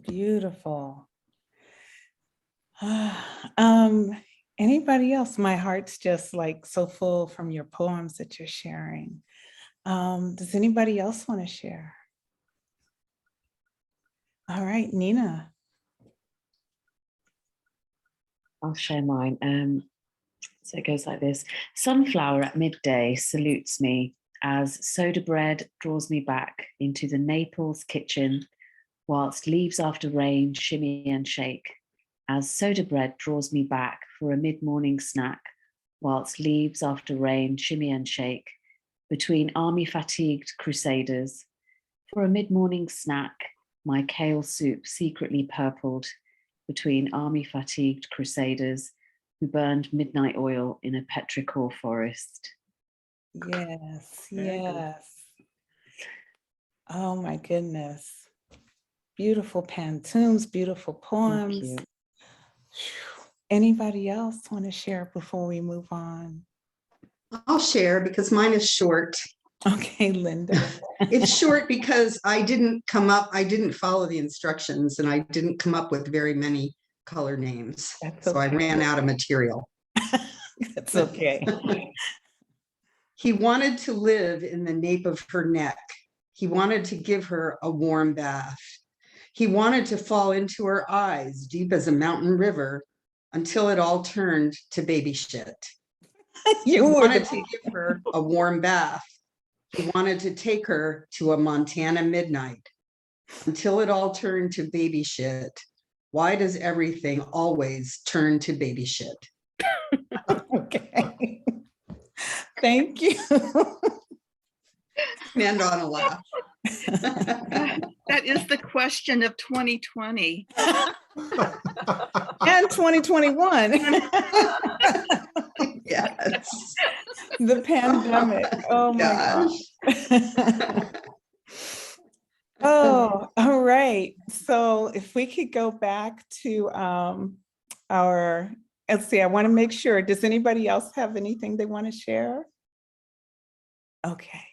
Beautiful. Anybody else? My heart's just like so full from your poems that you're sharing. Does anybody else want to share? All right, Nina. I'll share mine. So it goes like this. Sunflower at midday salutes me as soda bread draws me back into the Naples kitchen, whilst leaves after rain shimmy and shake. As soda bread draws me back for a mid-morning snack, whilst leaves after rain shimmy and shake, between army-fatigued crusaders. For a mid-morning snack, my kale soup secretly purpled, between army-fatigued crusaders who burned midnight oil in a petrichor forest. Yes, yes. Oh my goodness. Beautiful pantoums, beautiful poems. Anybody else want to share before we move on? I'll share because mine is short. Okay, Linda. It's short because I didn't follow the instructions, and I didn't come up with very many color names. So I ran out of material. That's okay. He wanted to live in the nape of her neck. He wanted to give her a warm bath. He wanted to fall into her eyes, deep as a mountain river, until it all turned to baby shit. He wanted to give her a warm bath. He wanted to take her to a Montana midnight, until it all turned to baby shit. Why does everything always turn to baby shit? Okay. Thank you. End on a laugh. That is the question of 2020. And 2021. Yes. The pandemic. Oh my gosh. Oh, all right. So if we could go back to let's see, I want to make sure, does anybody else have anything they want to share? Okay,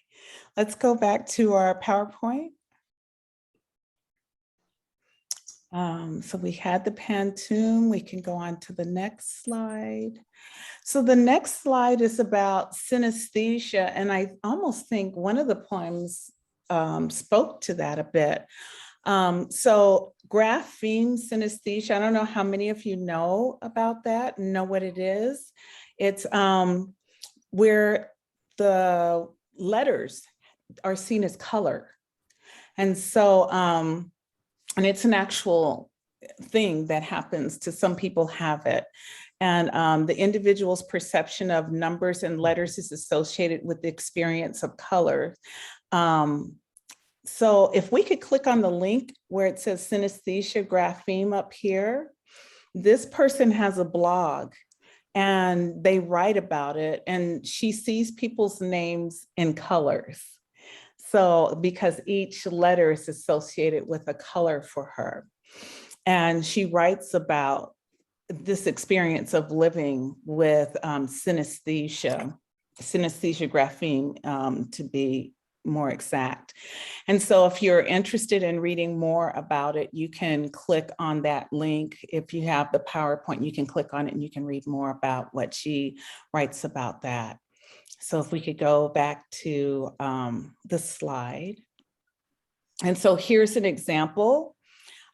let's go back to our PowerPoint. So we had the pantoum, we can go on to the next slide. So the next slide is about synesthesia, and I almost think one of the poems spoke to that a bit. So graphene synesthesia, I don't know how many of you know about that and know what it is. It's where the letters are seen as color. And so, and it's an actual thing that happens to some people have it. And the individual's perception of numbers and letters is associated with the experience of color. So if we could click on the link where it says synesthesia grapheme up here, this person has a blog and they write about it, and she sees people's names in colors. So because each letter is associated with a color for her. And she writes about this experience of living with synesthesia grapheme, to be more exact. And so if you're interested in reading more about it, you can click on that link. If you have the PowerPoint, you can click on it and you can read more about what she writes about that. So if we could go back to the slide. And so here's an example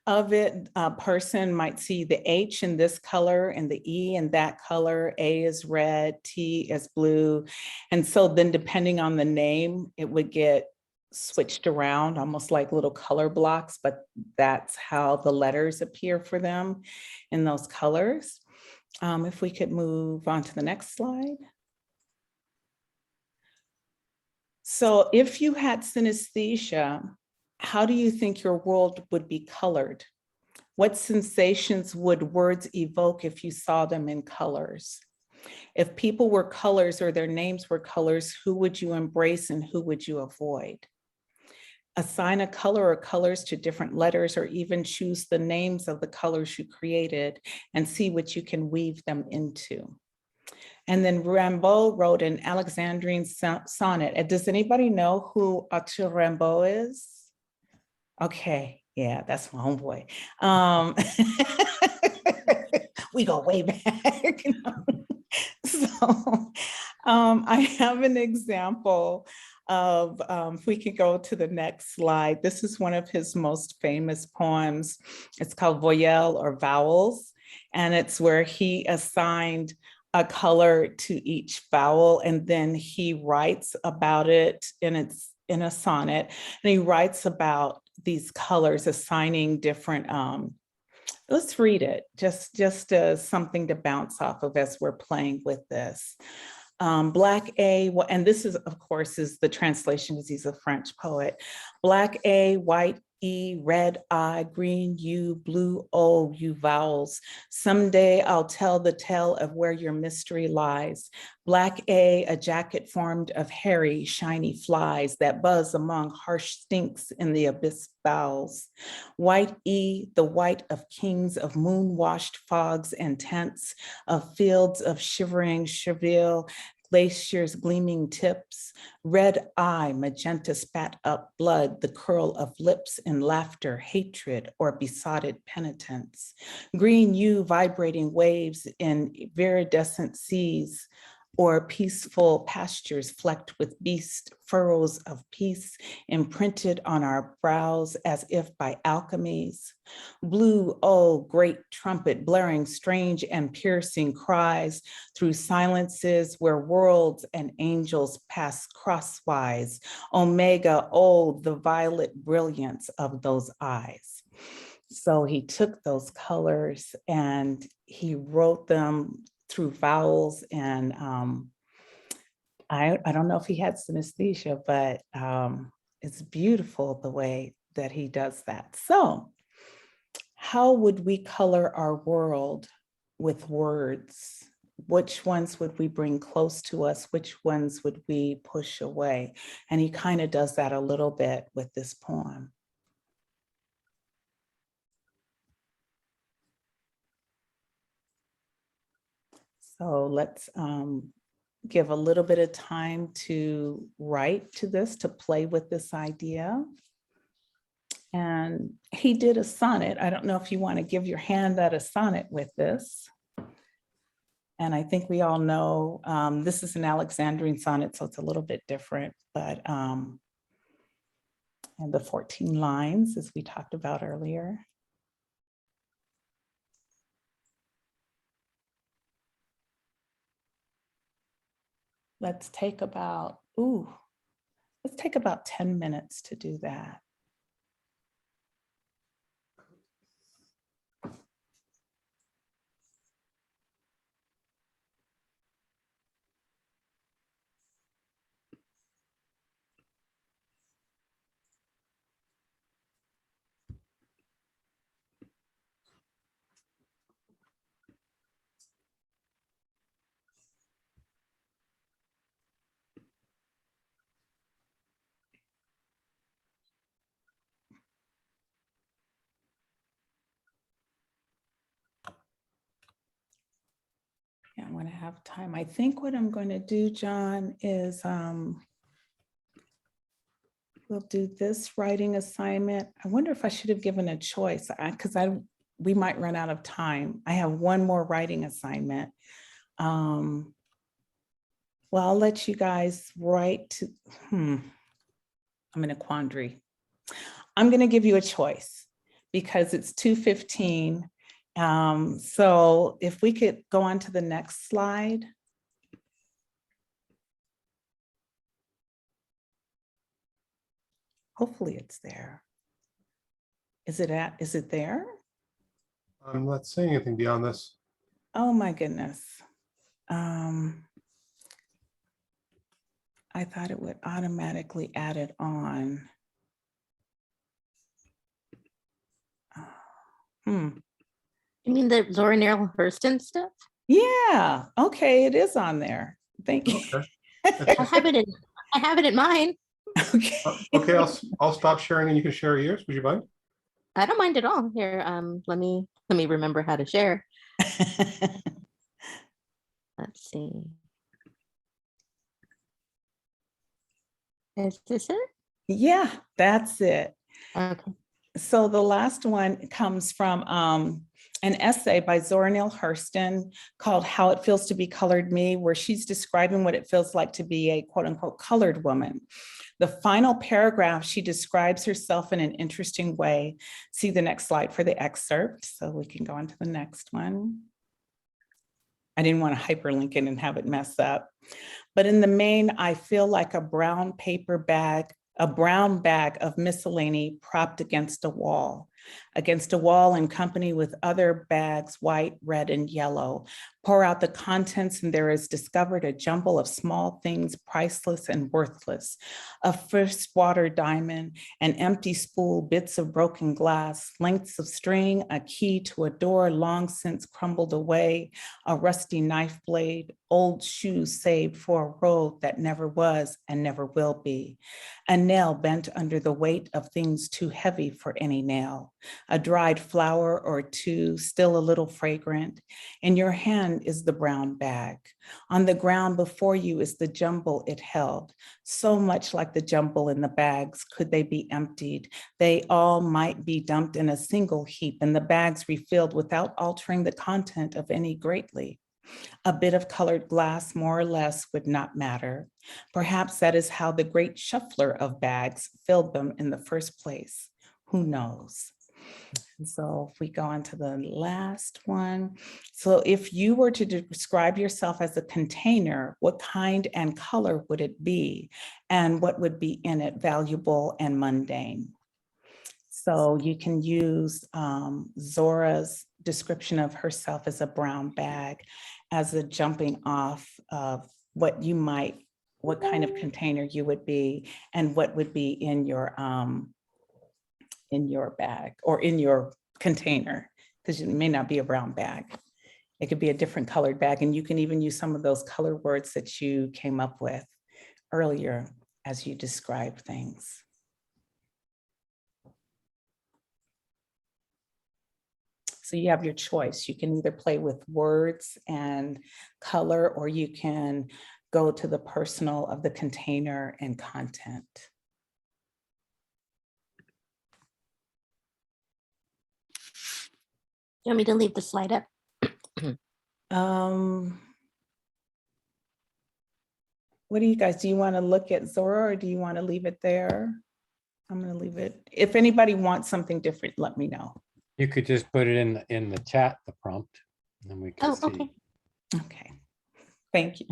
of it. A person might see the H in this color and the E in that color. A is red, T is blue. And so then depending on the name, it would get switched around, almost like little color blocks, but that's how the letters appear for them in those colors. If we could move on to the next slide. So if you had synesthesia, how do you think your world would be colored? What sensations would words evoke if you saw them in colors? If people were colors or their names were colors, who would you embrace and who would you avoid? Assign a color or colors to different letters, or even choose the names of the colors you created and see what you can weave them into. And then Rimbaud wrote an Alexandrine sonnet. And does anybody know who Arthur Rimbaud is? Okay, yeah, that's my homeboy. We go way back. So I have an example of, if we could go to the next slide. This is one of his most famous poems. It's called Voyelles or Vowels. And it's where he assigned a color to each vowel, and then he writes about it, and it's in a sonnet, and he writes about these colors, assigning different, let's read it, just as something to bounce off of as we're playing with this. Black A, and this is, of course, is the translation because he's a French poet. Black A, white E, red I, green U, blue O, you vowels. Someday I'll tell the tale of where your mystery lies. Black a jacket formed of hairy, shiny flies that buzz among harsh stinks in the abyss bowels. White E, the white of kings, of moon-washed fogs and tents, of fields of shivering chevril, glaciers gleaming tips. Red eye, magenta spat up blood, the curl of lips in laughter, hatred, or besotted penitence. Green U, vibrating waves in viridescent seas, or peaceful pastures flecked with beast furrows of peace imprinted on our brows as if by alchemies. Blue, oh, great trumpet blaring strange and piercing cries through silences where worlds and angels pass crosswise. Omega, oh, the violet brilliance of those eyes. So he took those colors and he wrote them through vowels, and I don't know if he had synesthesia, but it's beautiful the way that he does that. So how would we color our world with words? Which ones would we bring close to us? Which ones would we push away? And he kind of does that a little bit with this poem. So let's give a little bit of time to write to this, to play with this idea. And he did a sonnet. I don't know if you want to give your hand at a sonnet with this. And I think we all know this is an Alexandrine sonnet, so it's a little bit different, but and the 14 lines, as we talked about earlier. Let's take about 10 minutes to do that. want to have time. I think what I'm going to do, John, is we'll do this writing assignment. I wonder if I should have given a choice because we might run out of time. I have one more writing assignment. Well, I'll let you guys write. I'm in a quandary. I'm going to give you a choice because it's 2:15. So if we could go on to the next slide. Hopefully it's there. Is it there? I'm not saying anything beyond this. Oh my goodness. I thought it would automatically add it on. You mean the Zora Neale Hurston stuff? Yeah, okay, it is on there. Thank you. Okay. I have it in mine. Okay. I'll stop sharing and you can share yours. Would you mind? I don't mind at all. Here, let me remember how to share. Let's see. Is this it? Yeah, that's it. Okay. So the last one comes from an essay by Zora Neale Hurston called How It Feels to Be Colored Me, where she's describing what it feels like to be a quote unquote colored woman. The final paragraph, she describes herself in an interesting way. See the next slide for the excerpt, so we can go on to the next one. I didn't want to hyperlink it and have it mess up. But in the main, I feel like a brown paper bag, a brown bag of miscellany propped against a wall in company with other bags, white, red, and yellow. Pour out the contents and there is discovered a jumble of small things, priceless and worthless. A first water diamond, an empty spool, bits of broken glass, lengths of string, a key to a door long since crumbled away, a rusty knife blade, old shoes saved for a road that never was and never will be. A nail bent under the weight of things too heavy for any nail. A dried flower or two, still a little fragrant. In your hand is the brown bag. On the ground before you is the jumble it held. So much like the jumble in the bags, could they be emptied? They all might be dumped in a single heap and the bags refilled without altering the content of any greatly. A bit of colored glass, more or less, would not matter. Perhaps that is how the great shuffler of bags filled them in the first place. Who knows? And so if we go on to the last one. So if you were to describe yourself as a container, what kind and color would it be? And what would be in it, valuable and mundane? So you can use Zora's description of herself as a brown bag as a jumping off of what kind of container you would be and what would be in your bag or in your container, because it may not be a brown bag. It could be a different colored bag. And you can even use some of those color words that you came up with earlier as you describe things. So you have your choice. You can either play with words and color, or you can go to the personal of the container and content. You want me to leave the slide up? What do you guys, do you want to look at Zora or do you want to leave it there? I'm going to leave it. If anybody wants something different, let me know. You could just put it in the chat, the prompt, and then we can see. Okay. Okay. Thank you.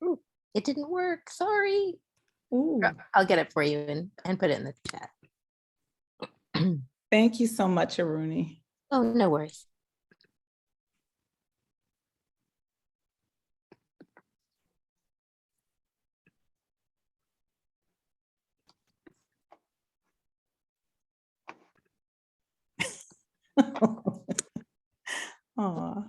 Ooh, it didn't work. Sorry. Ooh. I'll get it for you and put it in the chat. Thank you so much, Aruni. Oh, no worries. Aw.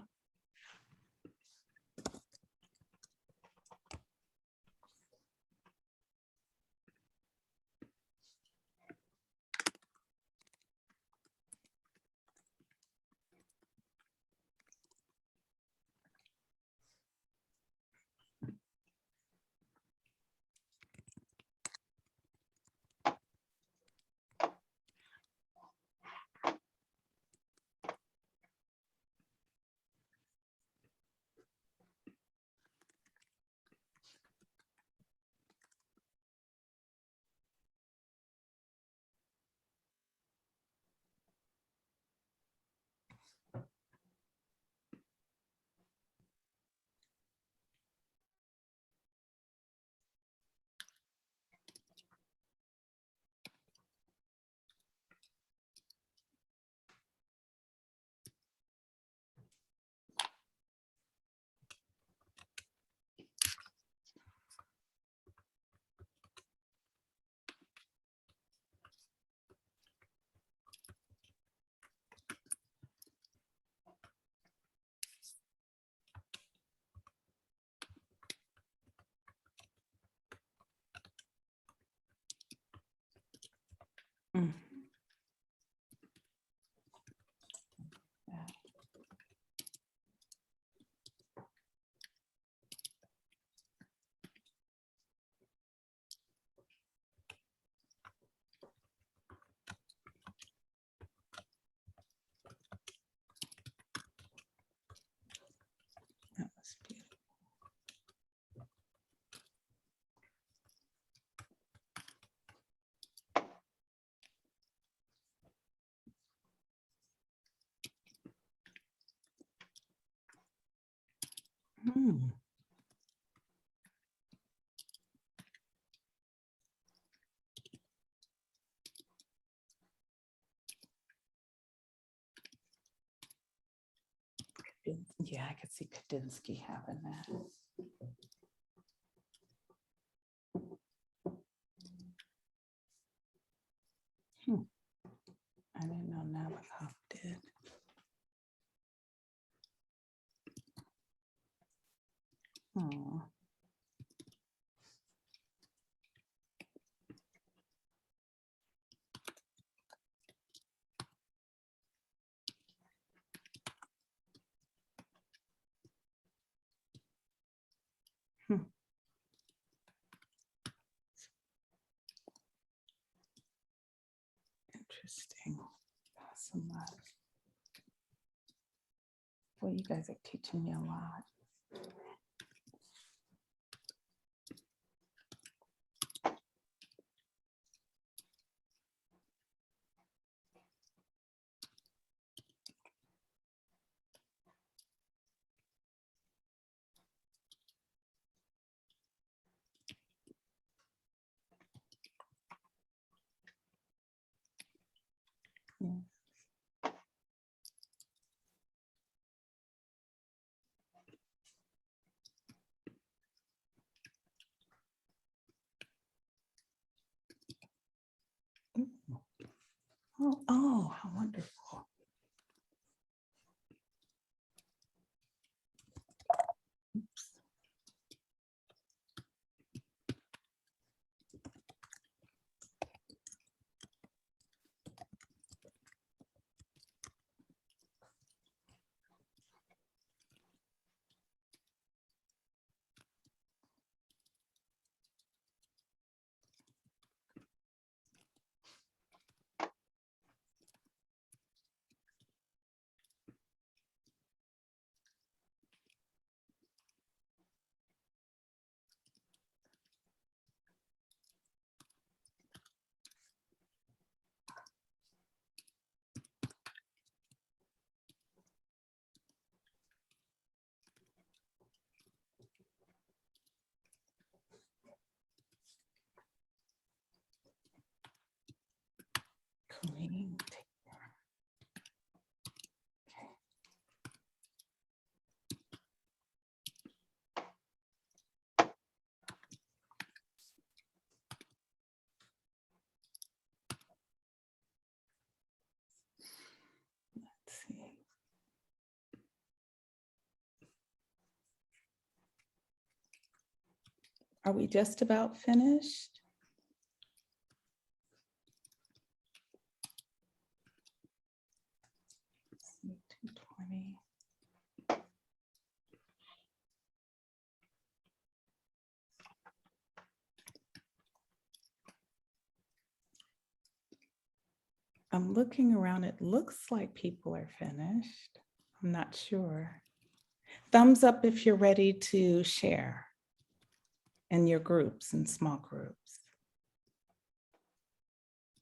Yeah, I could see Kandinsky having that. I didn't know Nabokov did. Oh. Interesting. Awesome. Well, you guys are teaching me a lot. Yeah. Oh, how wonderful. Oops. Green. Let's see. Are we just about finished? Let's see, 220. I'm looking around. It looks like people are finished. I'm not sure. Thumbs up if you're ready to share in your groups and small groups.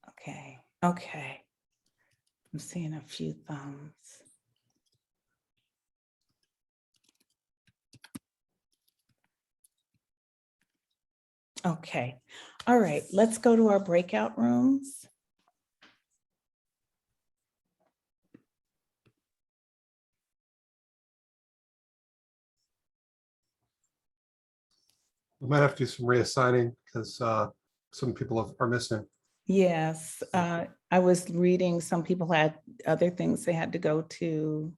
Okay, okay. I'm seeing a few thumbs. Okay, all right, let's go to our breakout rooms. We might have to do some reassigning because some people are missing. Yes, I was reading some people had other things they had to go to.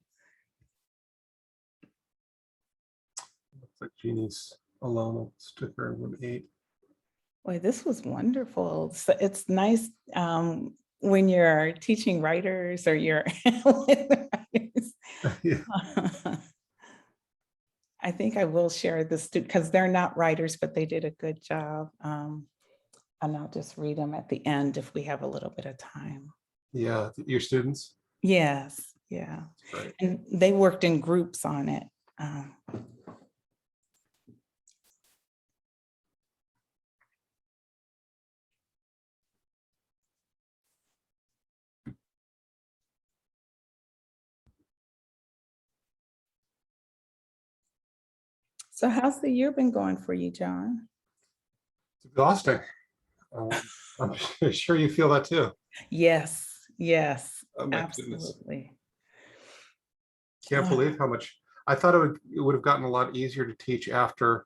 Looks like Jeannie's alone. Stick her in room 8. Boy, this was wonderful. So it's nice when you're teaching writers or you're Yeah. I think I will share this because they're not writers, but they did a good job. And I'll just read them at the end if we have a little bit of time. Yeah, your students. Yes, yeah. Right. And they worked in groups on it. So how's the year been going for you, John? It's exhausting. I'm sure you feel that too. Yes, yes, Oh my goodness. absolutely. Can't believe how much I thought it would have gotten a lot easier to teach after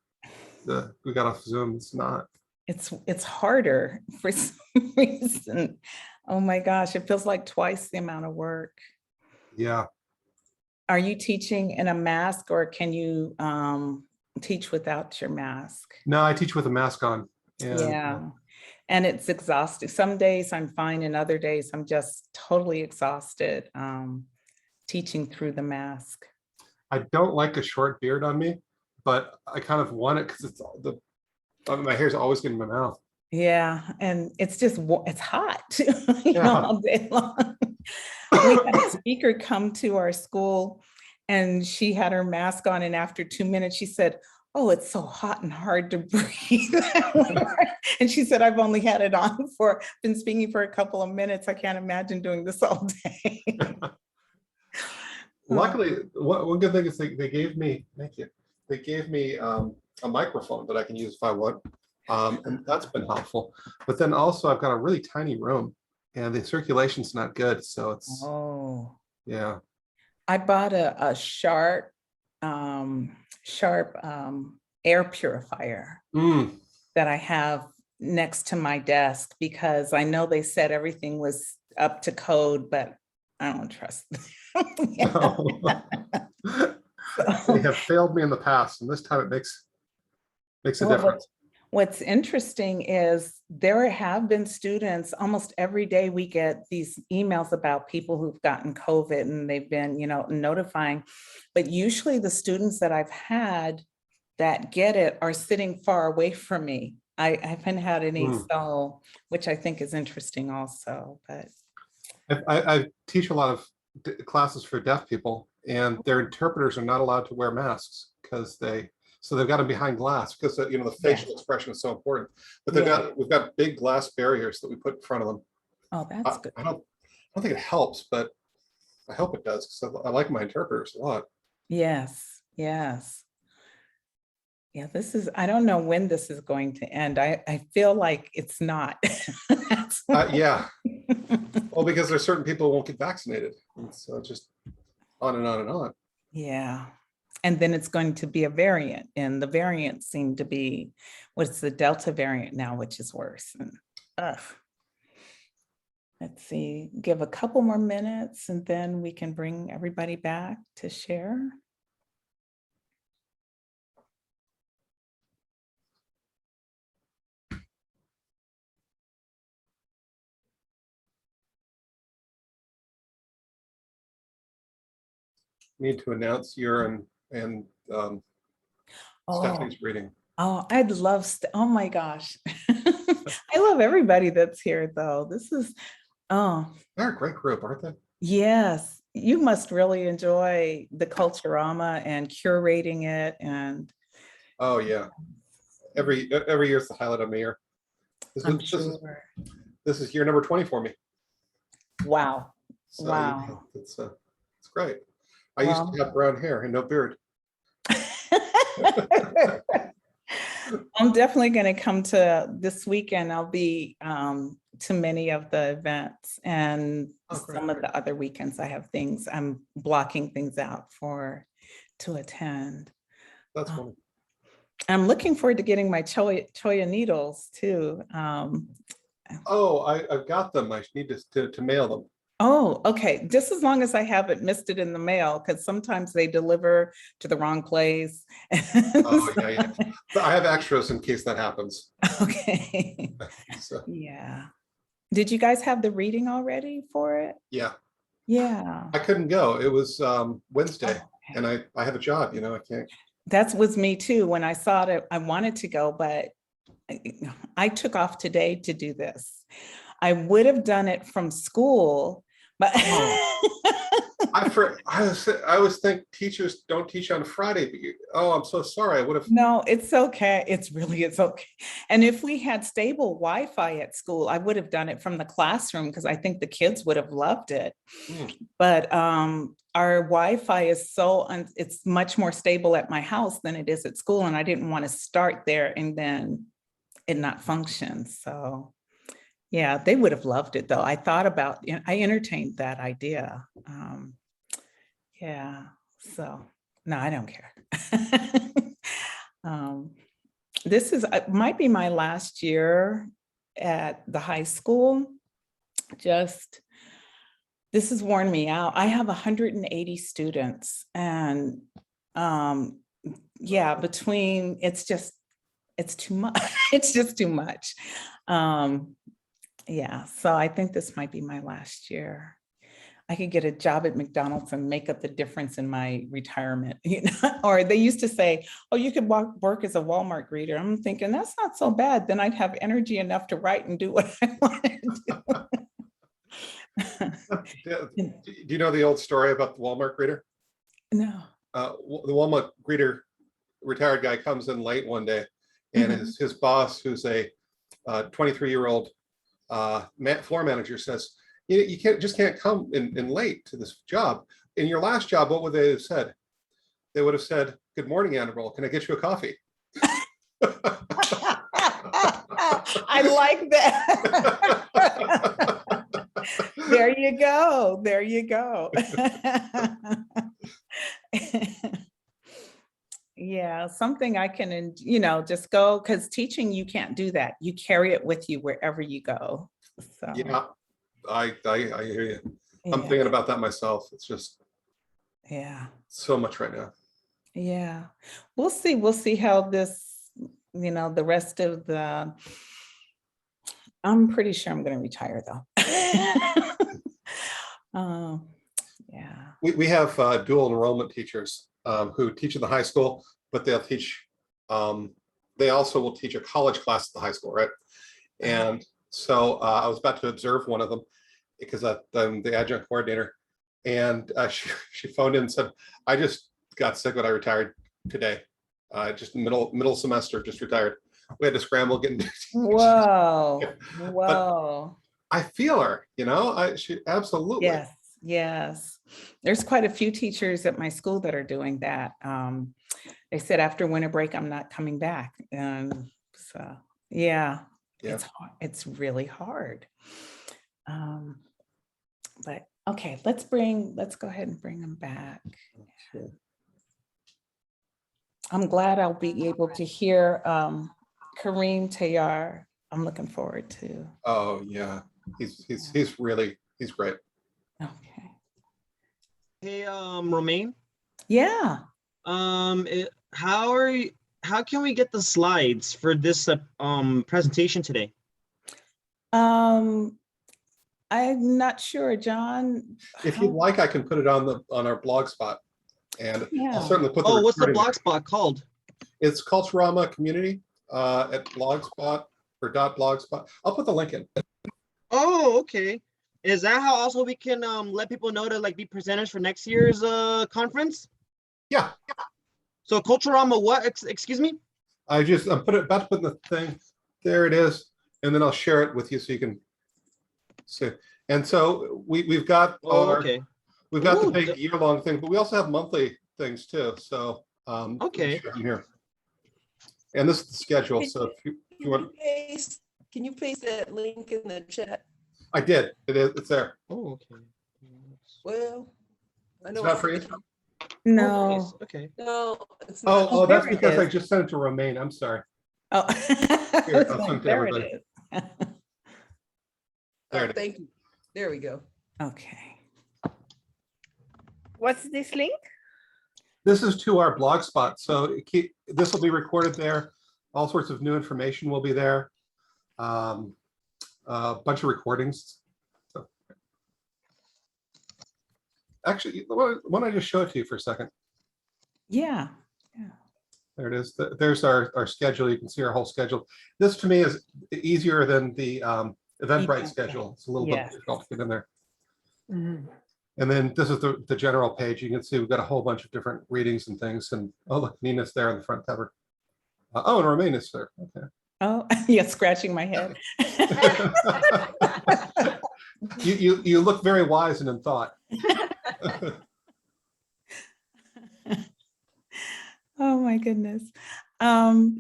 we got off Zoom. It's not. It's harder for some reason. Oh my gosh, it feels like twice the amount of work. Yeah. Are you teaching in a mask, or can you teach without your mask? No, I teach with a mask on. And, yeah. And it's exhausting. Some days I'm fine, and other days I'm just totally exhausted teaching through the mask. I don't like a short beard on me, but I kind of want it because my hair's always getting in my mouth. Yeah, and it's just it's hot, you know, all day long. We had a speaker come to our school, and she had her mask on, and after 2 minutes, she said, "Oh, it's so hot and hard to breathe." And she said, "I've only had it on been speaking for a couple of minutes. I can't imagine doing this all day." Luckily, one good thing is they gave me, thank you, they gave me a microphone that I can use if I want. And that's been helpful. But then also I've got a really tiny room and the circulation's not good. So it's, yeah. I bought a sharp air purifier that I have next to my desk, because I know they said everything was up to code, but I don't trust them. They have failed me in the past, and this time it makes a difference. What's interesting is there have been students, almost every day we get these emails about people who've gotten COVID, and they've been, you know, notifying, but usually the students that I've had that get it are sitting far away from me. I haven't had any, so, which I think is interesting also, but. I teach a lot of classes for deaf people, and their interpreters are not allowed to wear masks because so they've got them behind glass, because you know, the facial expression is so important. But we've got big glass barriers that we put in front of them. Oh, that's good. I don't think it helps, but I hope it does, because I like my interpreters a lot. Yes, yes. Yeah, I don't know when this is going to end. I feel like it's not. Yeah. Well, because there's certain people who won't get vaccinated. And so just on and on and on. Yeah. And then it's going to be a variant, and the variants seem to be, what's the Delta variant now, which is worse. And, let's see, give a couple more minutes, and then we can bring everybody back to share. Need to announce your and Stephanie's reading. Oh, I'd love, oh my gosh. I love everybody that's here though. This is, they're a great group, aren't they? Yes, you must really enjoy the Culturama and curating it. And oh yeah, every year is the highlight of my year. This is year number 20 for me. Wow. So, wow. It's great. I used to have brown hair and no beard. I'm definitely going to come to this weekend. I'll be to many of the events, and some of the other weekends I have things, I'm blocking things out to attend. That's funny. I'm looking forward to getting my Choya needles too. I've got them. I need to mail them. Oh, okay. Just as long as I haven't missed it in the mail, because sometimes they deliver to the wrong place. Oh, yeah. I have extras in case that happens. Okay. Yeah. Did you guys have the reading already for it? Yeah. Yeah. I couldn't go. It was Wednesday, and I have a job, you know, I can't. That was me too. When I saw it, I wanted to go, but I took off today to do this. I would have done it from school, but I always think teachers don't teach on Friday. But I'm so sorry. I would have. No, it's okay. It's okay. And if we had stable Wi-Fi at school, I would have done it from the classroom, because I think the kids would have loved it. But our Wi-Fi is it's much more stable at my house than it is at school, and I didn't want to start there and then it not function. So. Yeah, they would have loved it though. I thought I entertained that idea. Yeah, so No, I don't care. This might be my last year at the high school. Just, this has worn me out. I have 180 students, and yeah, it's too much. It's just too much. Yeah, so I think this might be my last year. I could get a job at McDonald's and make up the difference in my retirement, you know? Or they used to say, oh, you could work as a Walmart greeter. I'm thinking that's not so bad. Then I'd have energy enough to write and do what I want to do. Do you know the old story about the Walmart greeter? No. The Walmart greeter, retired guy, comes in late one day, and his boss, who's a 23-year-old floor manager, says, you can't come in late to this job. In your last job, what would they have said? They would have said, good morning, Annabelle, can I get you a coffee? I like that. There you go. There you go. Yeah, something I can, just go, because teaching, you can't do that. You carry it with you wherever you go. So. Yeah, I hear you. I'm thinking about that myself. It's just so much right now. Yeah, we'll see how this, the rest of the, I'm pretty sure I'm going to retire though. Yeah. We have dual enrollment teachers who teach in the high school, but they'll teach, they also will teach a college class at the high school, right? And so I was about to observe one of them because I'm the adjunct coordinator, and she phoned in and said, I just got sick when I retired today. Just middle semester, just retired. We had to scramble getting. Whoa, whoa. But I feel her, she absolutely. Yes, yes. There's quite a few teachers at my school that are doing that. They said after winter break, I'm not coming back. And so, yeah. It's really hard. But okay, let's go ahead and bring them back. I'm glad I'll be able to hear Kareem Tayar. I'm looking forward to. Oh yeah, he's great. Okay. Hey, Romaine. Yeah. How can we get the slides for this presentation today? I'm not sure, John. If you'd like, I can put it on our blog spot, and I'll certainly put. What's the blog spot called? It's Culturama Community at Blogspot or .blogspot. I'll put the link in. Oh, okay. Is that how also we can let people know to be presenters for next year's conference? Yeah. So Culturama, what? Excuse me? I'm about to put in the thing. There it is, and then I'll share it with you so you can see. And so we've got we've got the big year-long thing, but we also have monthly things too. So here, and this is the schedule. So if you want, can you paste that link in the chat? I did. It's there. Oh, okay. Well, I know. It's not for you. No. Okay. No, it's not. Oh, that's because I just sent it to Romaine. I'm sorry. Oh, Here, I'll send it to everybody. It is. There it is. Thank you. There we go. Okay. What's this link? This is to our blog spot. So this will be recorded there. All sorts of new information will be there. A bunch of recordings. So, actually, why don't I just show it to you for a second? Yeah. There it is. There's our schedule. You can see our whole schedule. This to me is easier than the Eventbrite schedule. It's a little bit difficult to get in there. And then this is the general page. You can see we've got a whole bunch of different readings and things. And oh, look, Nina's there on the front cover. And Romaine is there. Okay. Oh, yeah, scratching my head. You look very wise and in thought. Oh my goodness. All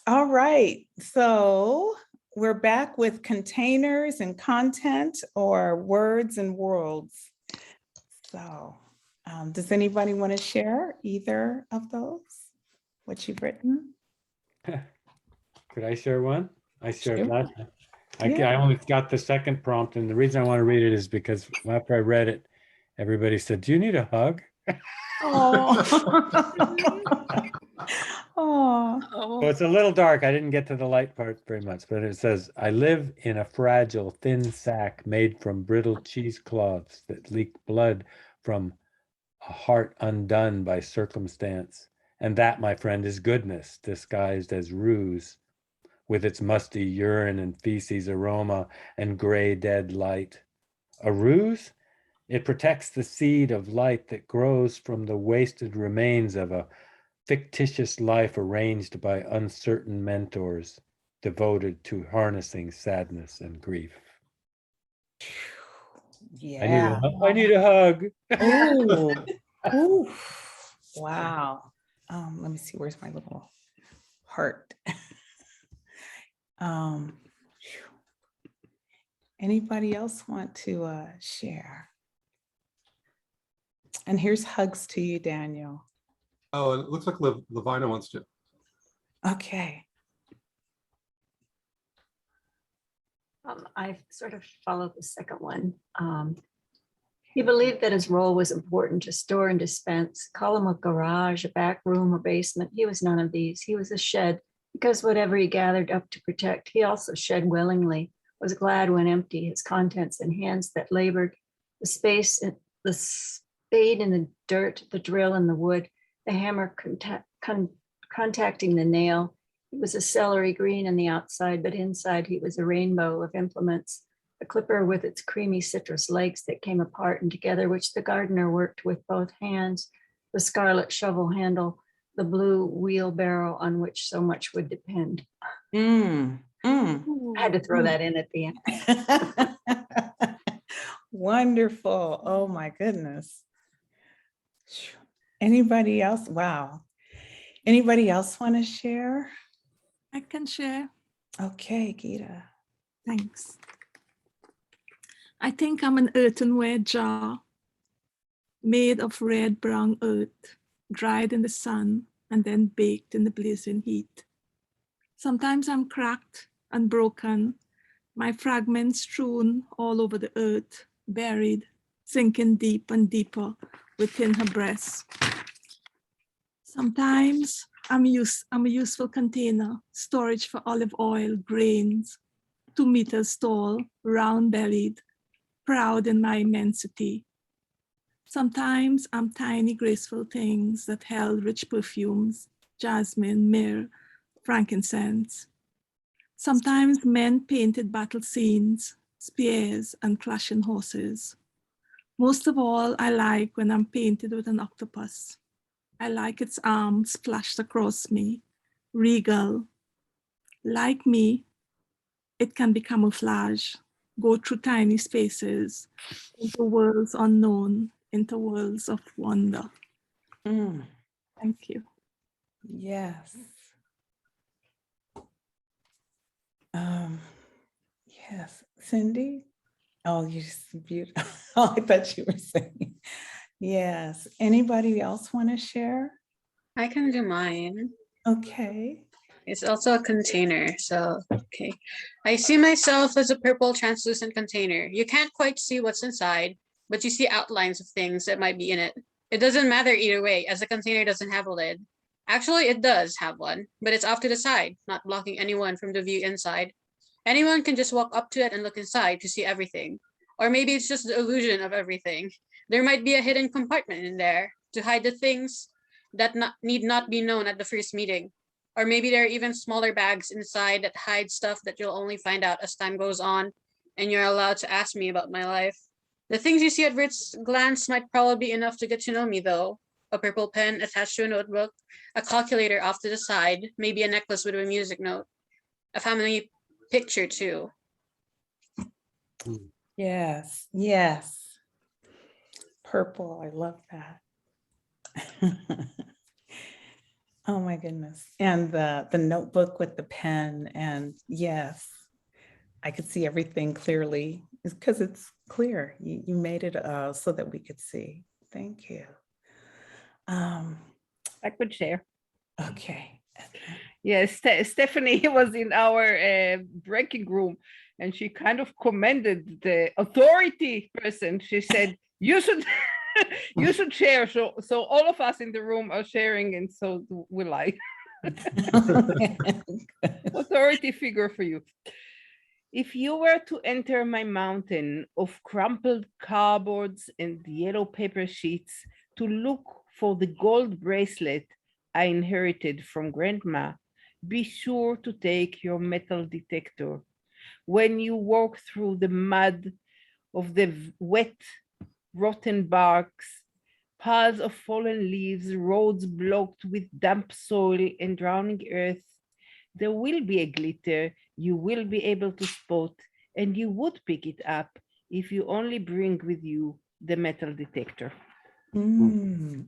right. So we're back with containers and content, or words and worlds. So Does anybody want to share either of those, what you've written? Could I share one? I shared Sure. last time. Yeah. I only got the second prompt, and the reason I want to read it is because after I read it, everybody said, "Do you need a hug?" Oh. Oh. So it's a little dark. I didn't get to the light part very much, but it says, "I live in a fragile, thin sack made from brittle cheesecloths that leak blood from a heart undone by circumstance. And that, my friend, is goodness disguised as ruse, with its musty urine and feces aroma and gray dead light. A ruse? It protects the seed of light that grows from the wasted remains of a fictitious life arranged by uncertain mentors devoted to harnessing sadness and grief." Yeah. I need a hug. Oh. Ooh. Wow. Let me see, where's my little heart? Anybody else want to share? And here's hugs to you, Daniel. Oh, it looks like Lavina wants to. Okay. I sort of followed the second one. He believed that his role was important to store and dispense. Call him a garage, a back room, or basement. He was none of these. He was a shed, because whatever he gathered up to protect, he also shed willingly, was glad when empty, his contents in hands that labored, the spade in the dirt, the drill in the wood, the hammer contacting the nail. He was a celery green on the outside, but inside he was a rainbow of implements, a clipper with its creamy citrus legs that came apart and together, which the gardener worked with both hands, the scarlet shovel handle, the blue wheelbarrow on which so much would depend. I had to throw that in at the end. Wonderful. Oh my goodness. Anybody else? Wow. Anybody else want to share? I can share. Okay, Gita. Thanks. I think I'm an earthenware jar made of red-brown earth, dried in the sun and then baked in the blazing heat. Sometimes I'm cracked and broken, my fragments strewn all over the earth, buried, sinking deep and deeper within her breast. Sometimes I'm a useful container, storage for olive oil, grains, 2 meters tall, round-bellied, proud in my immensity. Sometimes I'm tiny, graceful things that held rich perfumes, jasmine, myrrh, frankincense. Sometimes men painted battle scenes, spears, and clashing horses. Most of all, I like when I'm painted with an octopus. I like its arms splashed across me, regal. Like me, it can be camouflage, go through tiny spaces, into worlds unknown, into worlds of wonder. Thank you. Yes. Yes, Cindy? Oh, you're just beautiful. Oh, I thought you were saying. Yes. Anybody else want to share? I can do mine. Okay. It's also a container, so okay. I see myself as a purple translucent container. You can't quite see what's inside, but you see outlines of things that might be in it. It doesn't matter either way, as the container doesn't have a lid. Actually, it does have one, but it's off to the side, not blocking anyone from the view inside. Anyone can just walk up to it and look inside to see everything. Or maybe it's just the illusion of everything. There might be a hidden compartment in there to hide the things that need not be known at the first meeting. Or maybe there are even smaller bags inside that hide stuff that you'll only find out as time goes on and you're allowed to ask me about my life. The things you see at first glance might probably be enough to get to know me though. A purple pen attached to a notebook, a calculator off to the side, maybe a necklace with a music note, a family picture too. Yes, yes. Purple, I love that. Oh my goodness. And the notebook with the pen, and yes, I could see everything clearly. It's because it's clear. You made it so that we could see. Thank you. I could share. Okay. Yes, Stephanie was in our breaking room and she kind of commended the authority person. She said, you should you should share. So all of us in the room are sharing, and so will I. Authority figure for you. If you were to enter my mountain of crumpled cardboards and yellow paper sheets to look for the gold bracelet I inherited from grandma, be sure to take your metal detector. When you walk through the mud of the wet, rotten barks, piles of fallen leaves, roads blocked with damp soil and drowning earth, there will be a glitter you will be able to spot, and you would pick it up if you only bring with you the metal detector. Mm.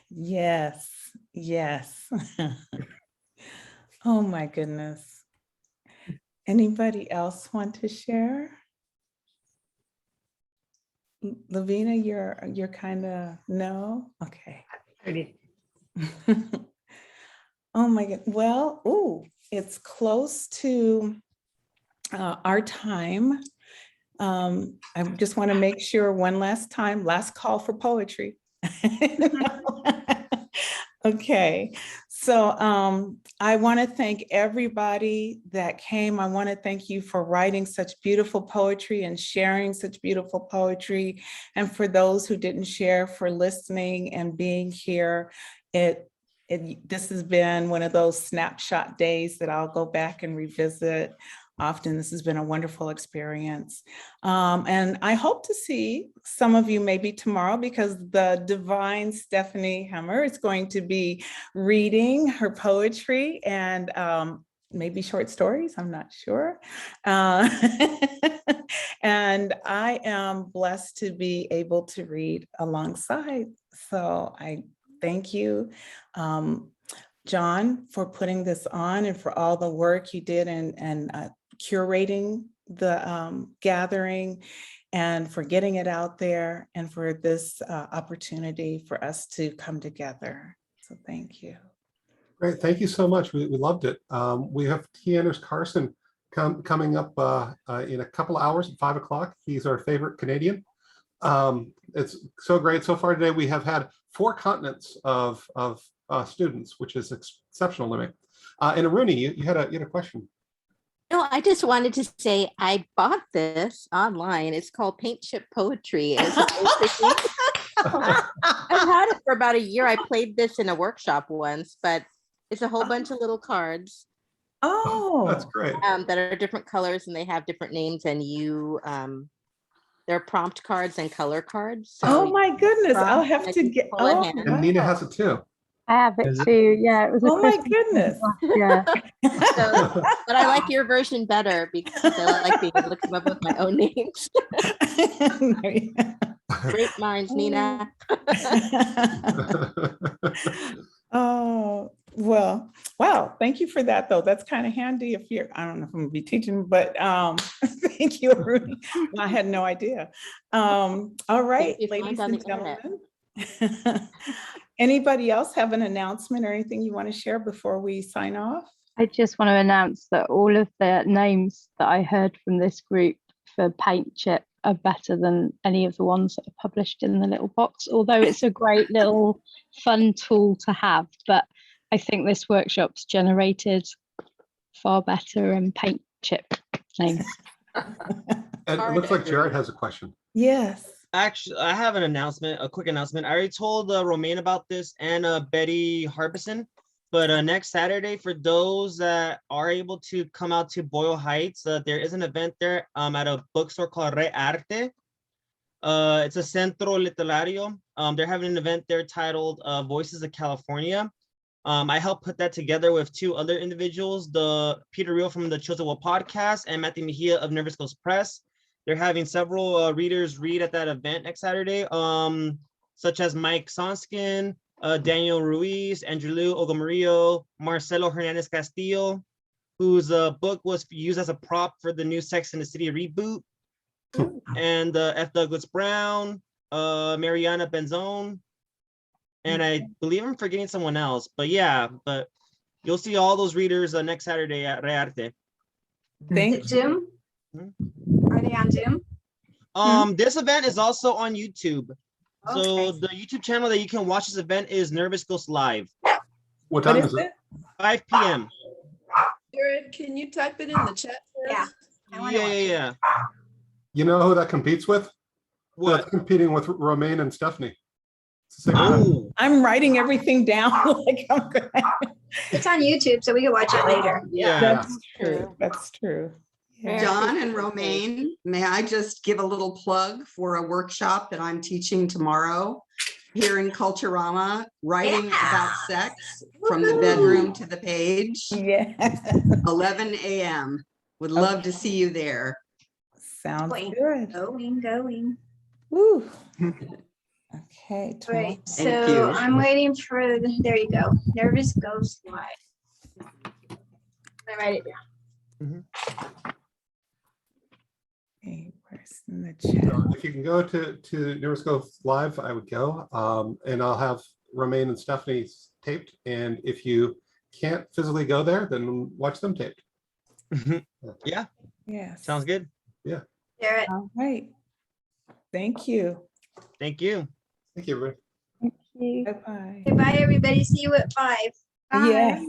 Yes, yes. Oh my goodness. Anybody else want to share? Lavina, you're kind of no? Okay. Oh my God. Well, it's close to our time. I just want to make sure one last time, last call for poetry. Okay, so I want to thank everybody that came. I want to thank you for writing such beautiful poetry and sharing such beautiful poetry. And for those who didn't share, for listening and being here. This has been one of those snapshot days that I'll go back and revisit often. This has been a wonderful experience. And I hope to see some of you maybe tomorrow, because the divine Stephanie Hemmer is going to be reading her poetry and maybe short stories, I'm not sure. And I am blessed to be able to read alongside. So I thank you, John, for putting this on and for all the work you did and curating the gathering and for getting it out there and for this opportunity for us to come together. So thank you. Great, thank you so much. We loved it. We have T. Anders Carson coming up in a couple of hours at 5 o'clock. He's our favorite Canadian. It's so great. So far today, we have had 4 continents of students, which is exceptional to me. And Aruni, you had a question. No, I just wanted to say I bought this online. It's called Paint Chip Poetry. I've had it for about a year. I played this in a workshop once, but it's a whole bunch of little cards. Oh, that's great. That are different colors and they have different names, and you they're prompt cards and color cards. So oh my goodness, I'll have to get. Oh, and Nina has it too. I have it too. Yeah, it was. Oh my goodness. Yeah. So, but I like your version better because I like being able to come up with my own names. Great minds, Nina. Oh, well, wow. Thank you for that, though. That's kind of handy if you're, I don't know if I'm gonna be teaching, but thank you, Rudy. Well, I had no idea. All right, ladies and gentlemen. Anybody else have an announcement or anything you want to share before we sign off? I just want to announce that all of the names that I heard from this group for Paint Chip are better than any of the ones that are published in the little box, although it's a great little fun tool to have. But I think this workshop's generated far better and Paint Chip names. And it looks like Jared has a question. Yes. Actually, I have an announcement, a quick announcement. I already told Romaine about this and Betty Harbison, but next Saturday, for those that are able to come out to Boyle Heights, there is an event there at a bookstore called Re Arte. It's a Centro Literario. They're having an event there titled Voices of California. I helped put that together with 2 other individuals, the Peter Reel from the Chosen Will podcast and Matthew Mejia of Nervous Ghost Press. They're having several readers read at that event next Saturday, such as Mike Sonskin, Daniel Ruiz, Andrew Liu Ogamarillo, Marcelo Hernandez Castillo, whose book was used as a prop for the new Sex and the City reboot, and F. Douglas Brown, Mariana Benzone, and I believe I'm forgetting someone else. But yeah, but you'll see all those readers next Saturday at Rearte. Thank you. Zoom? Are they on Zoom? This event is also on YouTube. So Okay. the YouTube channel that you can watch this event is Nervous Ghost Live. What time is it? 5 p.m. Jared, can you type it in the chat for us? Yeah. You know who that competes with? What? That's competing with Romaine and Stephanie. It's the same Oh. I'm writing everything down. Like I'm gonna... It's on YouTube, so we can watch it later. That's true. That's true. Yeah. John and Romaine, may I just give a little plug for a workshop that I'm teaching tomorrow here in Culturama, writing about sex from the bedroom to the page. Yeah. 11 a.m. Would love to see you there. Sounds good. good. Going. Woo. Okay. Right. Thank So you. I'm waiting for, there you go. Nervous Ghost Live. I write it down. Okay, where's in the chat? So if you can go to Nervous Ghost Live, I would go. And I'll have Romaine and Stephanie taped. And if you can't physically go there, then watch them taped. Yeah. Yes. Sounds good. Yeah. Jared. All right. Thank you. Thank you. Thank you, everybody. Thank you. Bye-bye. Goodbye, everybody. See you at 5. Yeah. Bye.